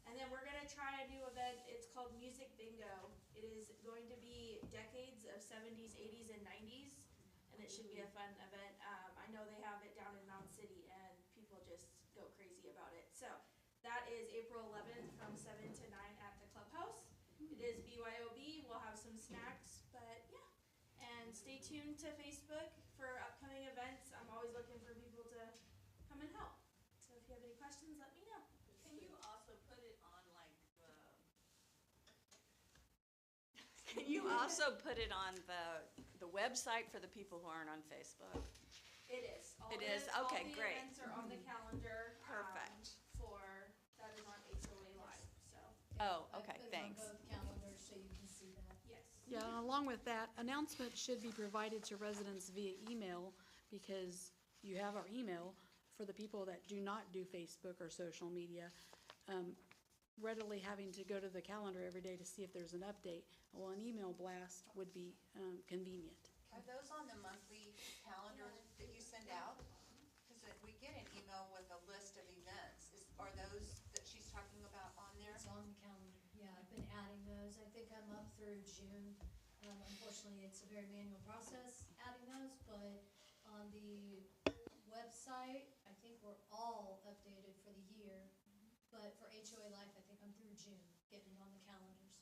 And then we're gonna try a new event. It's called Music Bingo. It is going to be decades of 70s, 80s, and 90s, and it should be a fun event. I know they have it down in Mound City, and people just go crazy about it. So that is April 11th from 7 to 9 at the clubhouse. It is BYOB. We'll have some snacks, but yeah. And stay tuned to Facebook for upcoming events. I'm always looking for people to come and help. So if you have any questions, let me know. Can you also put it on like Can you also put it on the website for the people who aren't on Facebook? It is. It is? Okay, great. All the events are on the calendar. Perfect. That is on HOA Live, so, Oh, I okay, put it on thanks. both calendars so you can see that. yes. Yeah, and along with that, announcements should be provided to residents via email, because you have our email for the people that do not do Facebook or social media. Readily having to go to the calendar every day to see if there's an update, well, an email blast would be convenient. Are those on the monthly calendars that you send out? Because we get an email with a list of events. Are those that she's talking about on there? It's on the calendar, yeah, I've been adding those, I think I'm up through June. Unfortunately, it's a very manual process adding those, but on the website, I think we're all updated for the year. But for HOA Life, I think I'm through June, getting on the calendars.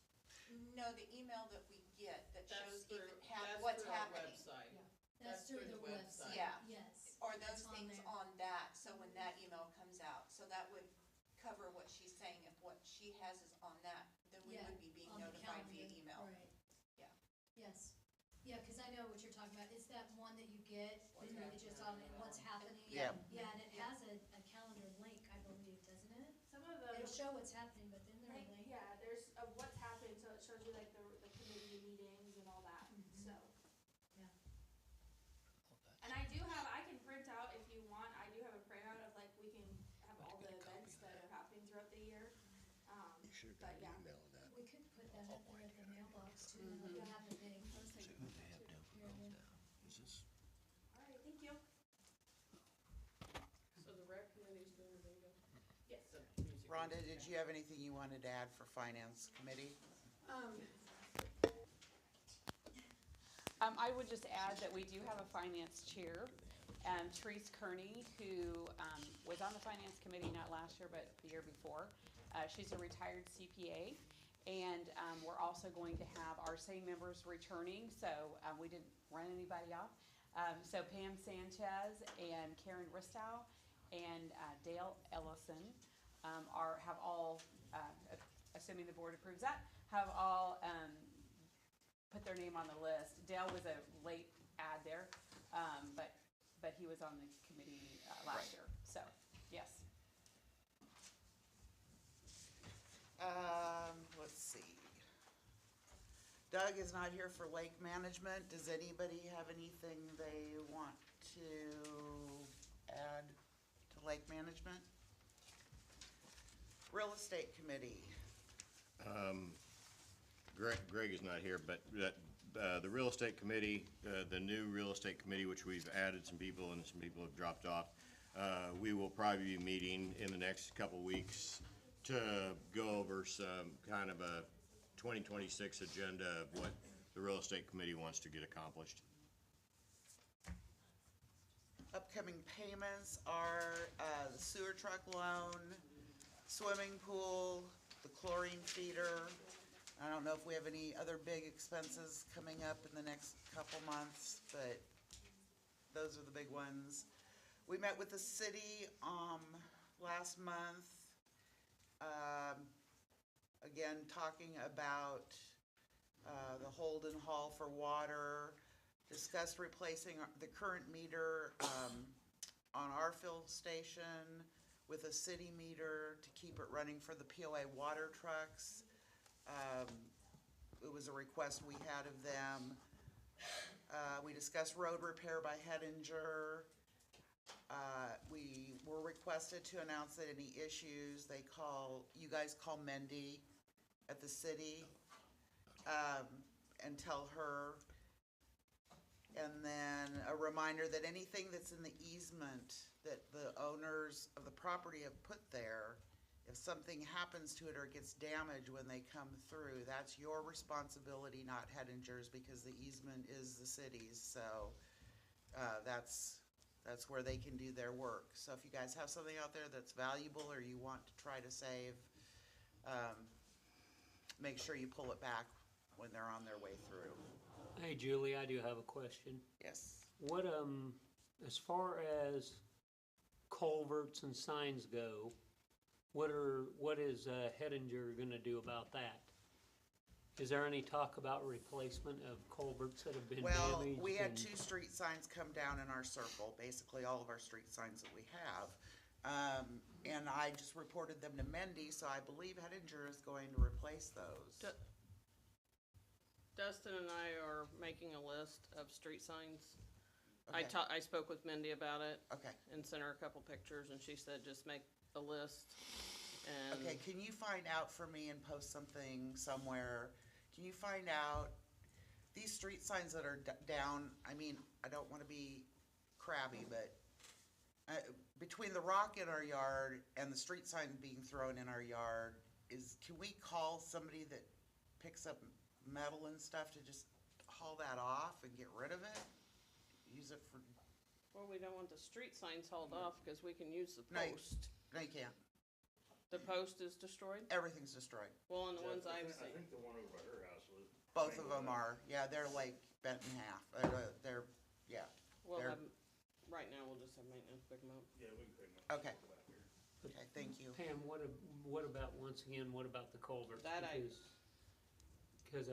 No, the email that we get that That's shows through, that's what's through our happening. website. That's through the website, Yeah. yes. Are those It's on things there. on that, so when that email comes out, so that would cover what she's saying, if what she has is on that, then we Yeah, would be being on the notified via calendar, email. Right. Yeah. Yes. Yeah, because I know what you're talking about. It's that one that you get, What's and it's just on it, what's happening. Yeah. Yeah, and it has a calendar link, I believe, doesn't it? Some of them. It'll show what's happening, but then there's a link. Yeah, there's what's happening, so it shows you like the committee meetings and all that, so. Yeah. And I can print out if you want, I do have a printout of like, we can have all the events that are happening throughout the year. But yeah. We could put that up there at the mailbox too, and we'll have it big. All right, thank you. So the rec committee's doing the bingo? Yes. The music Rhonda, room. did you have anything you wanted to add for Finance Committee? I would just add that we do have a finance chair, Therese Kearney, who was on the finance committee not last year, but the year before. She's a retired CPA, and we're also going to have our same members returning, so we didn't run anybody off. So Pam Sanchez and Karen Ristow and Dale Ellison have all, assuming the board approves that, have all put their name on the list. Dale was a late add there, but he was on the committee last year, so, yes. Let's see. Doug is not here for lake management. Does anybody have anything they want to add to lake management? Real estate committee. Greg is not here, but the real estate committee, the new real estate committee, which we've added some people and some people have dropped off, we will probably be meeting in the next couple weeks to go over some kind of a 2026 agenda of what the real estate committee wants to get accomplished. Upcoming payments are the sewer truck loan, swimming pool, the chlorine feeder. I don't know if we have any other big expenses coming up in the next couple months, but those are the big ones. We met with the city last month. Again, talking about the Holden Hall for water, discussed replacing the current meter on our fill station with a city meter to keep it running for the POA water trucks. It was a request we had of them. We discussed road repair by Hettinger. We were requested to announce that any issues you guys call Mendy at the city, and tell her. And then a reminder that anything that's in the easement that the owners of the property have put there, if something happens to it or it gets damaged when they come through, that's your responsibility, not Hettinger's, because the easement is the city's. So that's where they can do their work. So if you guys have something out there that's valuable or you want to try to save, make sure you pull it back when they're on their way through. Hey, Julie, I do have a question. Yes. What, as far as culverts and signs go, what is Hettinger gonna do about that? Is there any talk about replacement of culverts that have been Well, damaged? we had and- 2 street signs come down in our circle, basically all of our street signs that we have. And I just reported them to Mendy, so I believe Hettinger is going to replace those. Dustin and I are making a list of street signs. Okay. I spoke with Mindy about it Okay, and sent her a couple pictures, and she said just make a list. And okay, can you find out for me and post something somewhere? Can you find out these street signs that are down, I mean, I don't wanna be crabby, but between the rock in our yard and the street sign being thrown in our yard, can we call somebody that picks up metal and stuff to just haul that off and get rid of it? Use it for, well, we don't want the street signs hauled off because we can use the No, post. no, you can't. The post is destroyed? Everything's destroyed. Well, and the ones I I've think seen. the one over by her house was. Both of them are, yeah, they're like bent in half. They're, yeah. We'll They're- have, right now, we'll just have maintenance pick them up. Yeah, we can pick them up. Okay. Back here. Okay, thank you. Pam, what about, once again, what about the culverts? That Because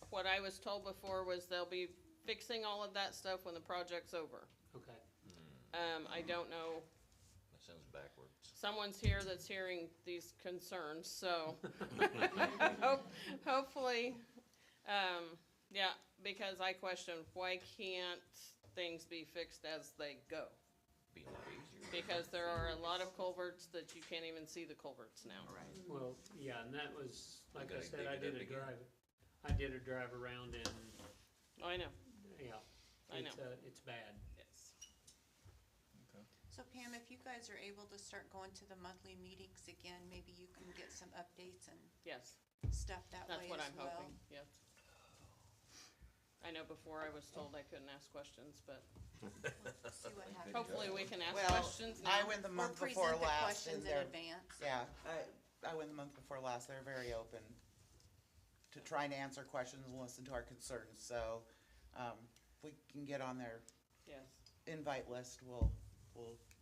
What I was told before was they'll be fixing all of that stuff when the project's over. okay. I don't know, That sounds backwards. someone's here that's hearing these concerns, so. Hopefully, yeah, because I question, why can't things be fixed as they go? Be a lot easier. Because there are a lot of culverts that you can't even see the culverts now. Right. Well, yeah, and that was, like I gotta said, dig I it did up a again. drive around and, Oh, I know, yeah. I know. It's bad. yes. So Pam, if you guys are able to start going to the monthly meetings again, maybe you can get some updates and Yes, stuff that that's way what as I'm well. hoping, yes. I know before I was told I couldn't ask questions, but See what happens. hopefully we can ask Well, questions I now. went the Or month before present the last questions and in they're, advance. yeah, I went the month before last. They're very open to trying to answer questions and listen to our concerns. So, if we can get on their Yes, invite list, we'll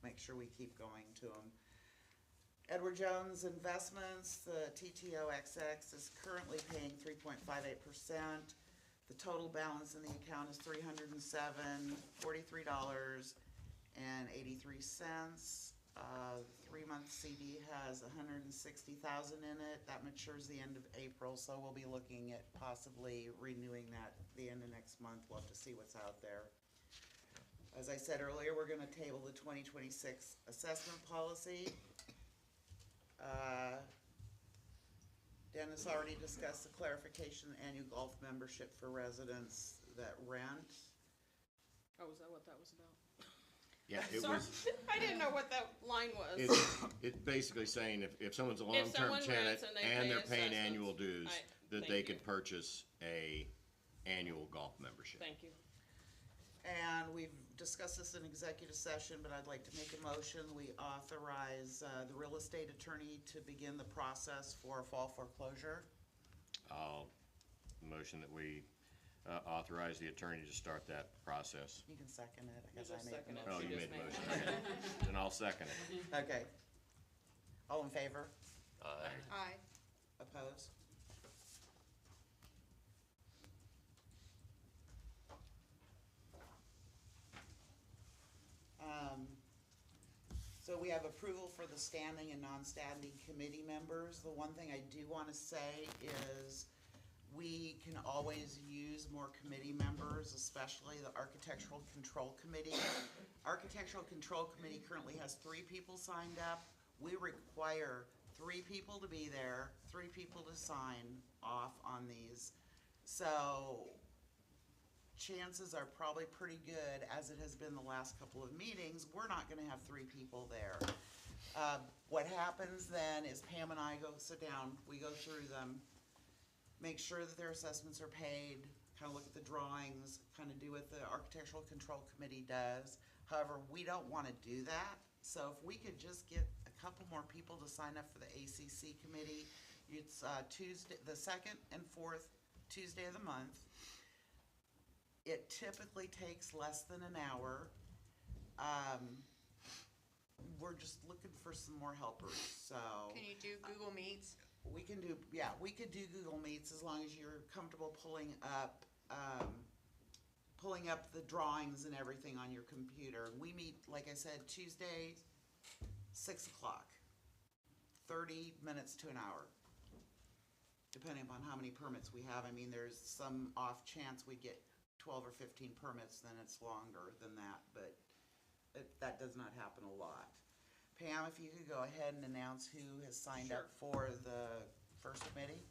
make sure we keep going to them. Edward Jones Investments, the TTOXX is currently paying 3.58%. The total balance in the account is $307.43.83. 3-month CD has 160,000 in it. That matures the end of April, so we'll be looking at possibly renewing that the end of next month. We'll have to see what's out there. As I said earlier, we're gonna table the 2026 assessment policy. Dennis already discussed the clarification, annual golf membership for residents that rent. oh, is that what that was about? Yeah, it Sorry, was, I didn't know what that line was. it's basically saying if someone's a long-term someone tenant rents and they and pay they're paying assessments, annual dues, that thank they you. could purchase a annual golf membership. Thank you. And we've discussed this in executive session, but I'd like to make a motion. We authorize the real estate attorney to begin the process for fall foreclosure. I'll motion that we authorize the attorney to start that process. You can second it, You I guess I just made the second it. Oh, motion. you just made the made motion, okay. Then I'll second it. Okay. All in favor? Aye. Aye. Opposed? So we have approval for the standing and non-standing committee members. The one thing I do want to say is we can always use more committee members, especially the Architectural Control Committee. Architectural Control Committee currently has 3 people signed up. We require 3 people to be there, 3 people to sign off on these. So chances are probably pretty good, as it has been the last couple of meetings, we're not gonna have 3 people there. What happens then is Pam and I go sit down, we go through them, make sure that their assessments are paid, kinda look at the drawings, kinda do what the Architectural Control Committee does. However, we don't wanna do that, so if we could just get a couple more people to sign up for the ACC committee, it's Tuesday, the 2nd and 4th Tuesday of the month. It typically takes less than an hour. we're just looking for some more helpers, so. Can you do Google Meets? We can do, yeah, we could do Google Meets as long as you're comfortable pulling up the drawings and everything on your computer. We meet, like I said, Tuesday, 6 o'clock, 30 minutes to an hour, depending upon how many permits we have. I mean, there's some off chance we get 12 or 15 permits, then it's longer than that, but that does not happen a lot. Pam, if you could go ahead and announce who has signed up for the first committee?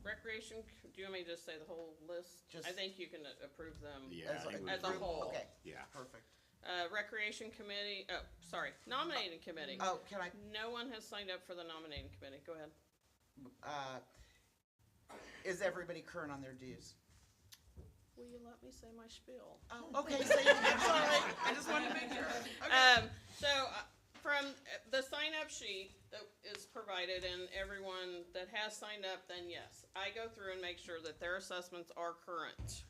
Recreation, do you want me to just say the whole list? Just- I think you can approve them Yeah, he would as a approve. whole. Okay, Yeah. perfect. Recreation committee, nominating committee. Oh, can I, No one has signed up for the nominating committee. Go ahead. is everybody current on their dues? Will you let me say my spiel? Oh, okay, say it again, sorry, I just wanted to make sure. Okay. From the sign-up sheet that is provided and everyone that has signed up, then yes, I go through and make sure that their assessments are current.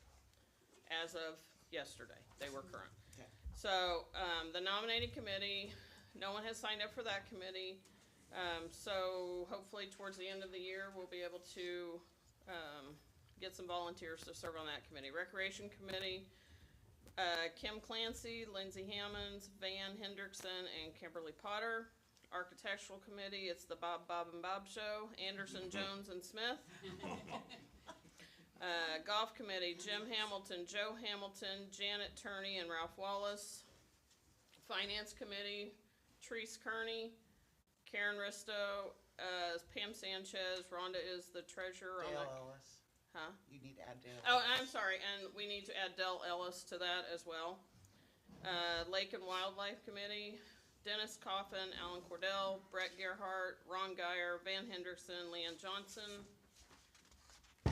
As of yesterday, they were current. Okay. So, the nominating committee, no one has signed up for that committee. So hopefully towards the end of the year, we'll be able to, get some volunteers to serve on that committee. Recreation committee, Kim Clancy, Lindsay Hammonds, Van Hendrickson, and Kimberly Potter. Architectural committee, it's the Bob and Bob show, Anderson, Jones, and Smith. Golf committee, Jim Hamilton, Joe Hamilton, Janet Turney, and Ralph Wallace. Finance committee, Therese Kearney, Karen Risto, Pam Sanchez, Rhonda is the treasurer on Dale that. Ellis, Huh? you need to add Dale. Oh, Ellis. I'm sorry, and we need to add Dell Ellis to that as well. Lake and Wildlife Committee, Dennis Coffin, Alan Cordell, Brett Gerhart, Ron Geyer, Van Hendrickson, Leanne Johnson.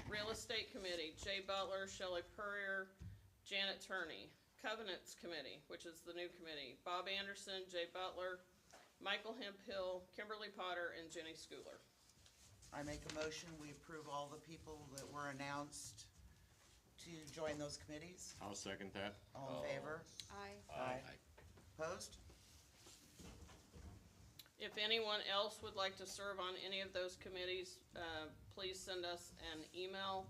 Real Estate Committee, Jay Butler, Shelley Purrier, Janet Turney. Covenants Committee, which is the new committee, Bob Anderson, Jay Butler, Michael Hemphill, Kimberly Potter, and Jenny Schooler. I make a motion, we approve all the people that were announced to join those committees. I'll second that. All in favor? Aye. Opposed? If anyone else would like to serve on any of those committees, please send us an email.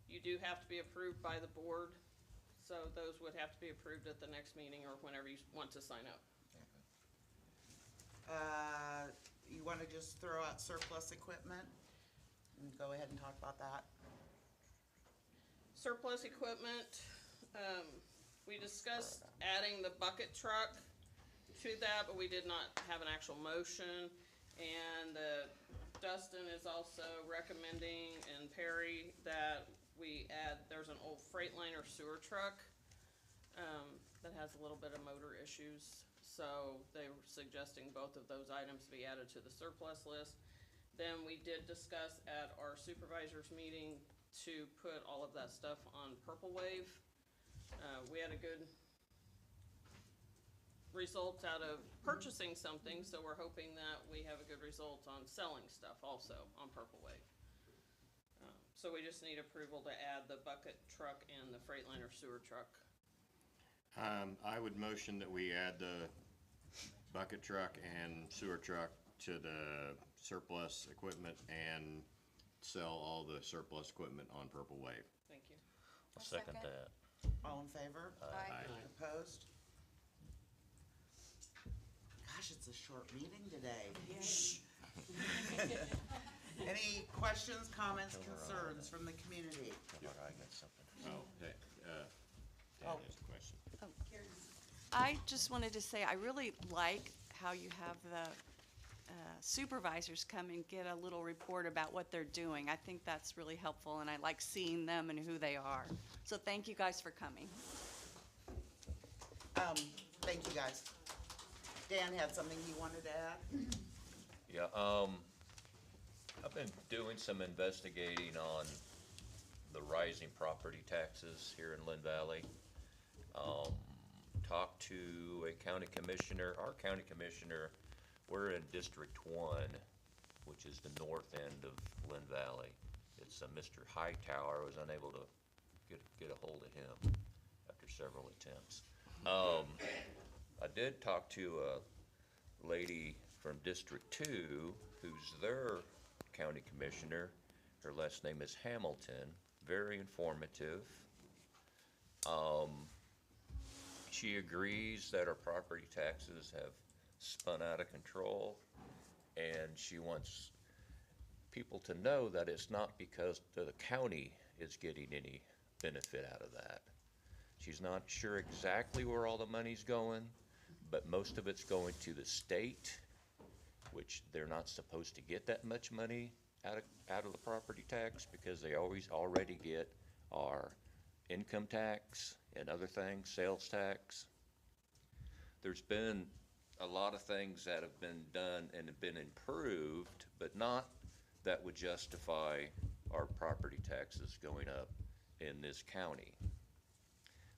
You do have to be approved by the board, so those would have to be approved at the next meeting or whenever you want to sign up. You wanna just throw out surplus equipment? And go ahead and talk about that? Surplus equipment, we discussed adding the bucket truck to that, but we did not have an actual motion. And Dustin is also recommending, and Perry, that we add, there's an old Freightliner sewer truck that has a little bit of motor issues. So they were suggesting both of those items be added to the surplus list. Then we did discuss at our supervisors meeting to put all of that stuff on Purple Wave. We had a good result out of purchasing something, so we're hoping that we have a good result on selling stuff also on Purple Wave. So we just need approval to add the bucket truck and the Freightliner sewer truck. I would motion that we add the bucket truck and sewer truck to the surplus equipment and sell all the surplus equipment on Purple Wave. Thank you. I'll second that. All in favor? Aye. Opposed? Gosh, it's a short meeting today. Any questions, comments, concerns from the community? I got something. Oh, Dan Oh. has a question. I just wanted to say, I really like how you have the supervisors come and get a little report about what they're doing. I think that's really helpful, and I like seeing them and who they are. So thank you guys for coming. Thank you, guys. Dan had something he wanted to add? Yeah, I've been doing some investigating on the rising property taxes here in Lynn Valley. Talked to a county commissioner, our county commissioner, we're in District 1, which is the north end of Lynn Valley. It's Mr. Hightower. I was unable to get a hold of him after several attempts. I did talk to lady from District 2, who's their county commissioner. Her last name is Hamilton, very informative. She agrees that our property taxes have spun out of control, and she wants people to know that it's not because the county is getting any benefit out of that. She's not sure exactly where all the money's going, but most of it's going to the state, which they're not supposed to get that much money out of the property tax, because they already get our income tax and other things, sales tax. There's been a lot of things that have been done and have been improved, but not that would justify our property taxes going up in this county.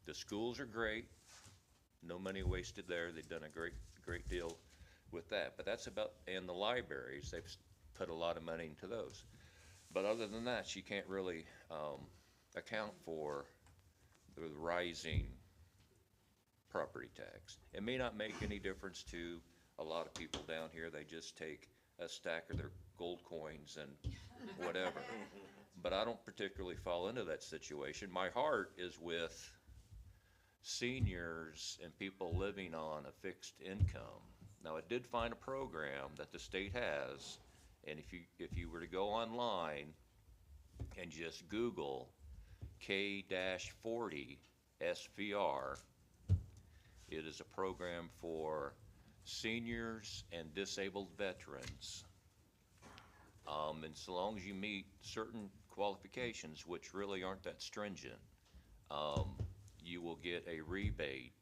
The schools are great, no money wasted there. They've done a great deal with that, but that's about, and the libraries, they've put a lot of money into those. But other than that, she can't really account for the rising property tax. It may not make any difference to a lot of people down here. They just take a stack of their gold coins and whatever. But I don't particularly fall into that situation. My heart is with seniors and people living on a fixed income. Now, I did find a program that the state has, and if you were to go online and just Google K-40 SVR, it is a program for seniors and disabled veterans. And so long as you meet certain qualifications, which really aren't that stringent, you will get a rebate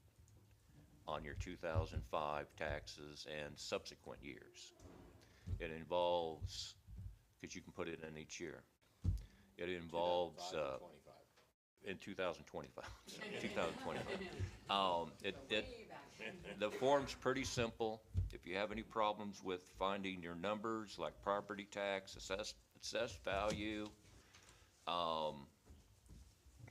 on your 2005 taxes and subsequent years. It involves, because you can put it in each year, it involves, in 2025, 2025. The form's pretty simple. If you have any problems with finding your numbers, like property tax, assessed value, all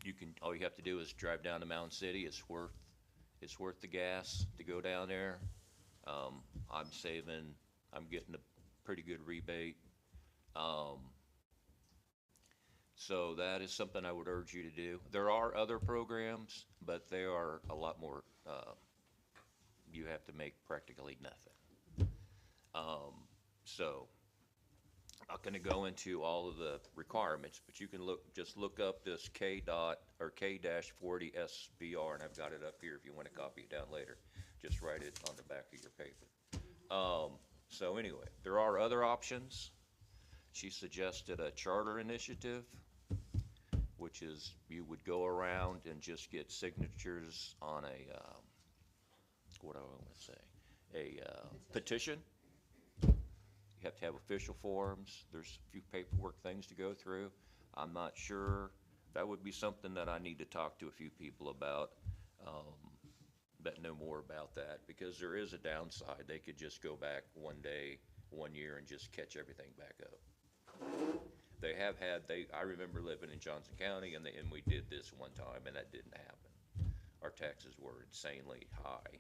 you have to do is drive down to Mountain City. It's worth the gas to go down there. I'm getting a pretty good rebate. So that is something I would urge you to do. There are other programs, but they are a lot more, you have to make practically nothing. So I'm not gonna go into all of the requirements, but you can just look up this K-40 SVR, and I've got it up here if you wanna copy it down later. Just write it on the back of your paper. So anyway, there are other options. She suggested a charter initiative, which is you would go around and just get signatures on a, what do I want to say, a petition. You have to have official forms. There's a few paperwork things to go through. I'm not sure. That would be something that I need to talk to a few people about that know more about that, because there is a downside. They could just go back one day, 1 year, and just catch everything back up. They have had, I remember living in Johnson County, and we did this one time, and that didn't happen. Our taxes were insanely high,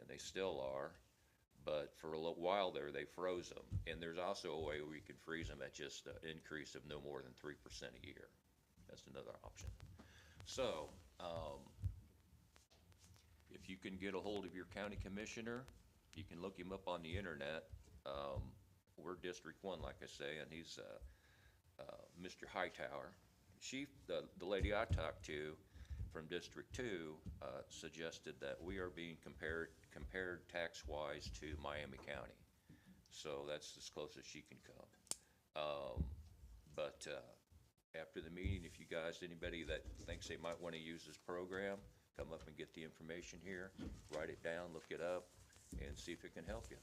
and they still are, but for a little while there, they froze them. And there's also a way where you can freeze them at just an increase of no more than 3% a year. That's another option. So, if you can get a hold of your county commissioner, you can look him up on the internet. We're District 1, like I say, and he's Mr. Hightower. The lady I talked to from District 2 suggested that we are being compared tax-wise to Miami County. So that's as close as she can come. But after the meeting, if you guys, anybody that thinks they might want to use this program, come up and get the information here, write it down, look it up, and see if it can help you.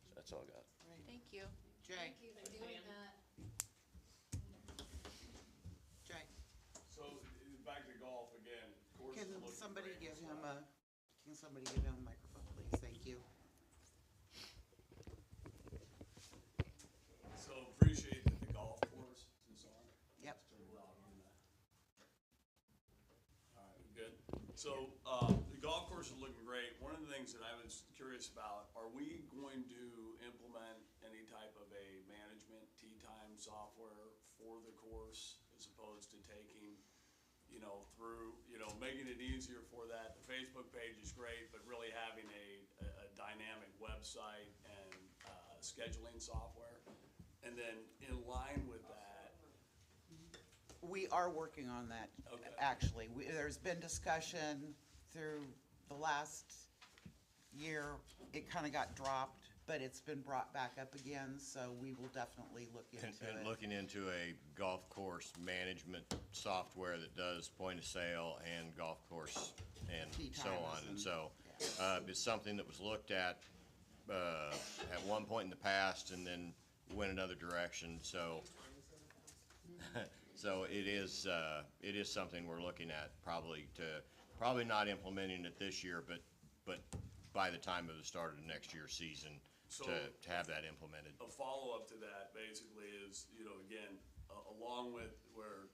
So that's all I got. Thank you. Jay? Thank you for doing that. Jay, So, back to golf again, course is can looking somebody great give and him stuff. a microphone, please? Thank you. So appreciate that the golf course is on. Yep. All right, good. So, the golf course is looking great. One of the things that I was curious about, are we going to implement any type of a management tee time software for the course as opposed to taking, through, making it easier for that? The Facebook page is great, but really having a dynamic website and scheduling software. And then in line with that, We are working on that, Okay. actually. There's been discussion through the last year. It kind of got dropped, but it's been brought back up again, so we will definitely look into And it. looking into a golf course management software that does point of sale and golf course and Tee so times on. And and- so, it's something that was looked at one point in the past and then went another direction, so. So it is something we're looking at, probably not implementing it this year, but by the time of the start of next year's season, So- to have that implemented. a follow-up to that basically is, again, along with where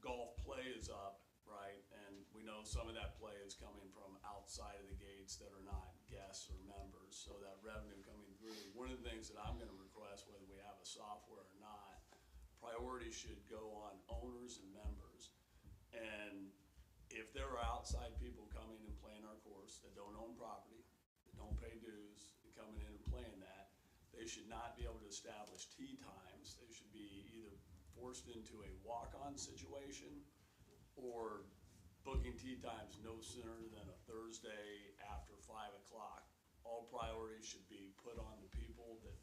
golf play is up, right? And we know some of that play is coming from outside of the gates that are not guests or members, so that revenue coming through. One of the things that I'm gonna request, whether we have a software or not, priority should go on owners and members. And if there are outside people coming and playing our course that don't own property, that don't pay dues, and coming in and playing that, they should not be able to establish tee times. They should be either forced into a walk-on situation or booking tee times no sooner than a Thursday after 5 o'clock. All priorities should be put on the people that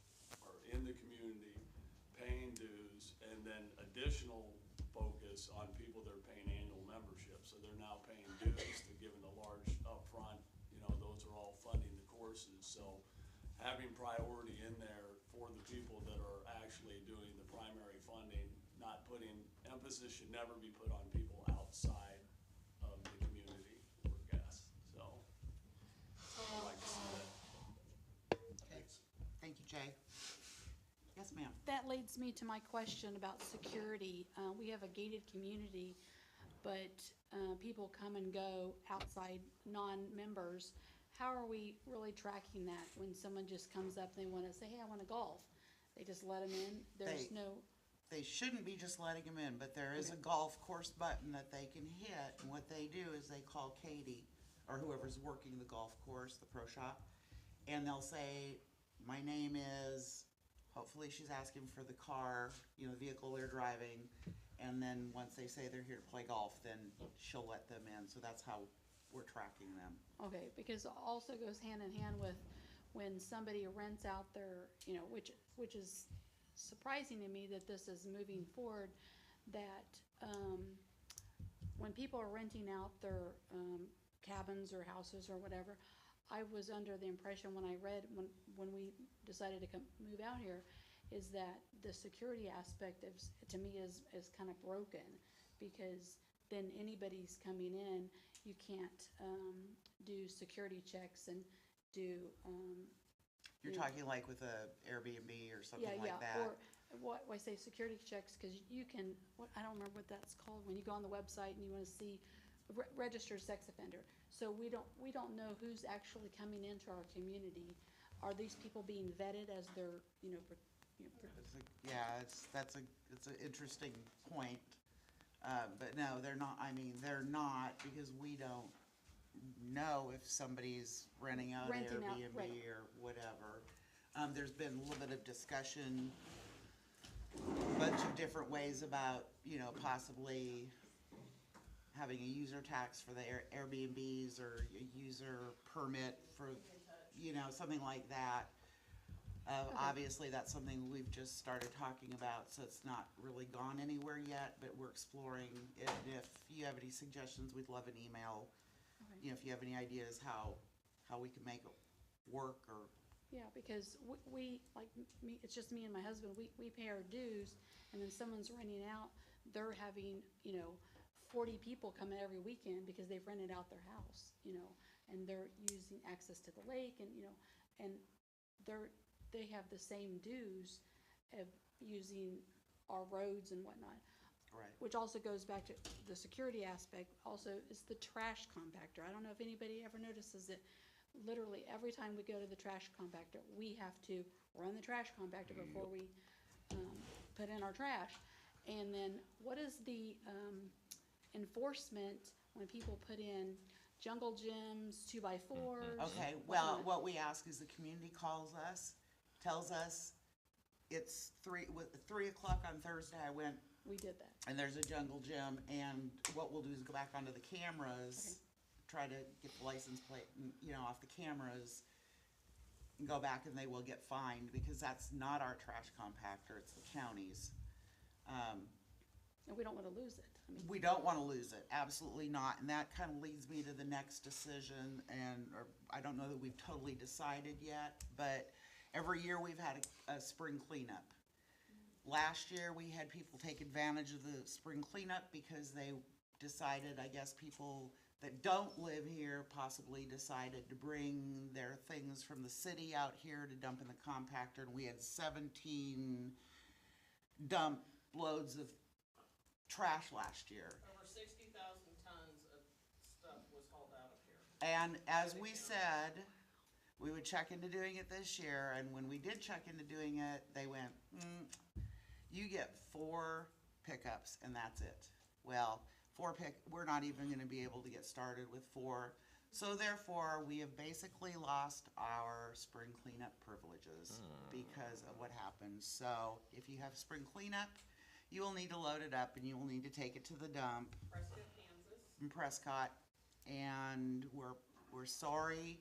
are in the community, paying dues, and then additional focus on people that are paying annual memberships. So they're now paying dues, they're given a large upfront, those are all funding the courses. So having priority in there for the people that are actually doing the primary funding, not putting, emphasis should never be put on people outside of the community or guests, so. I'd like to see that. Okay. Thank you, Jay. Yes, ma'am. That leads me to my question about security. We have a gated community, but people come and go outside, non-members. How are we really tracking that when someone just comes up and they want to say, hey, I want to golf? They just let them in? There's no, They shouldn't be just letting them in, but there is a golf course button that they can hit, and what they do is they call Katie, or whoever's working the golf course, the pro shop, and they'll say, my name is, hopefully she's asking for the car, the vehicle they're driving, and then once they say they're here to play golf, then she'll let them in, so that's how we're tracking them. okay, because it also goes hand in hand with when somebody rents out their, which is surprising to me that this is moving forward, that when people are renting out their cabins or houses or whatever, I was under the impression when I read, when we decided to move out here, is that the security aspect to me is kind of broken, because then anybody's coming in, you can't do security checks and do. You're talking like with a Airbnb or something like that? Or what I say security checks, because you can, I don't remember what that's called, when you go on the website and you want to see registered sex offender. So we don't know who's actually coming into our community. Are these people being vetted as they're, Yeah, it's an interesting point. But no, they're not, they're not, because we don't know if somebody's renting out Renting out, Airbnb right. or whatever. There's been a little bit of discussion, a bunch of different ways about, possibly having a user tax for the Airbnbs or a user permit for, something like that. Obviously, that's something we've just started talking about, so it's not really gone anywhere yet, but we're exploring it. And if you have any suggestions, we'd love an email. Okay. If you have any ideas how we can make it work, or, Yeah, because we, like me, it's just me and my husband, we pay our dues, and then someone's renting out, they're having, 40 people come in every weekend because they've rented out their house, and they're using access to the lake, and, and they have the same dues of using our roads and whatnot. Right. Which also goes back to the security aspect, also is the trash compactor. I don't know if anybody ever notices that literally every time we go to the trash compactor, we have to run the trash compactor before we, put in our trash. And then what is the, enforcement when people put in jungle gyms, 2x4s? Okay, well, what we ask is the community calls us, tells us it's 3 o'clock on Thursday, I went, We did that. and there's a jungle gym, and what we'll do is go back onto the cameras, try to get the license plate, off the cameras, and go back and they will get fined, because that's not our trash compactor, it's the county's. And we don't wanna lose it. I mean, We don't wanna lose it, absolutely not, and that kinda leads me to the next decision, or I don't know that we've totally decided yet, but every year we've had a spring cleanup. Last year, we had people take advantage of the spring cleanup because they decided, I guess people that don't live here possibly decided to bring their things from the city out here to dump in the compactor, and we had 17 dump loads of trash last year. Over 60,000 tons of stuff was hauled out of here. And as we said, we would check into doing it this year, and when we did check into doing it, they went, you get 4 pickups and that's it. Well, we're not even gonna be able to get started with 4. So therefore, we have basically lost our spring cleanup privileges because of what happened. So if you have spring cleanup, you will need to load it up and you will need to take it to the dump Prescott, Kansas. in Prescott. And we're sorry,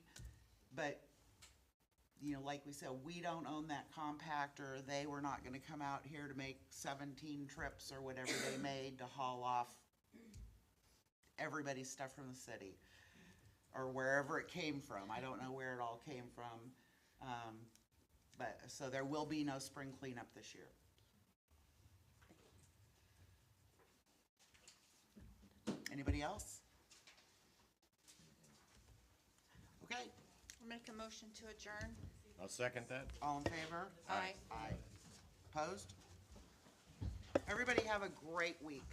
but like we said, we don't own that compactor. They were not gonna come out here to make 17 trips or whatever they made to haul off everybody's stuff from the city or wherever it came from. I don't know where it all came from. But so there will be no spring cleanup this year. Anybody else? Okay, I'll make a motion to adjourn. I'll second that. all in favor? Aye. Aye. Opposed? Everybody have a great week.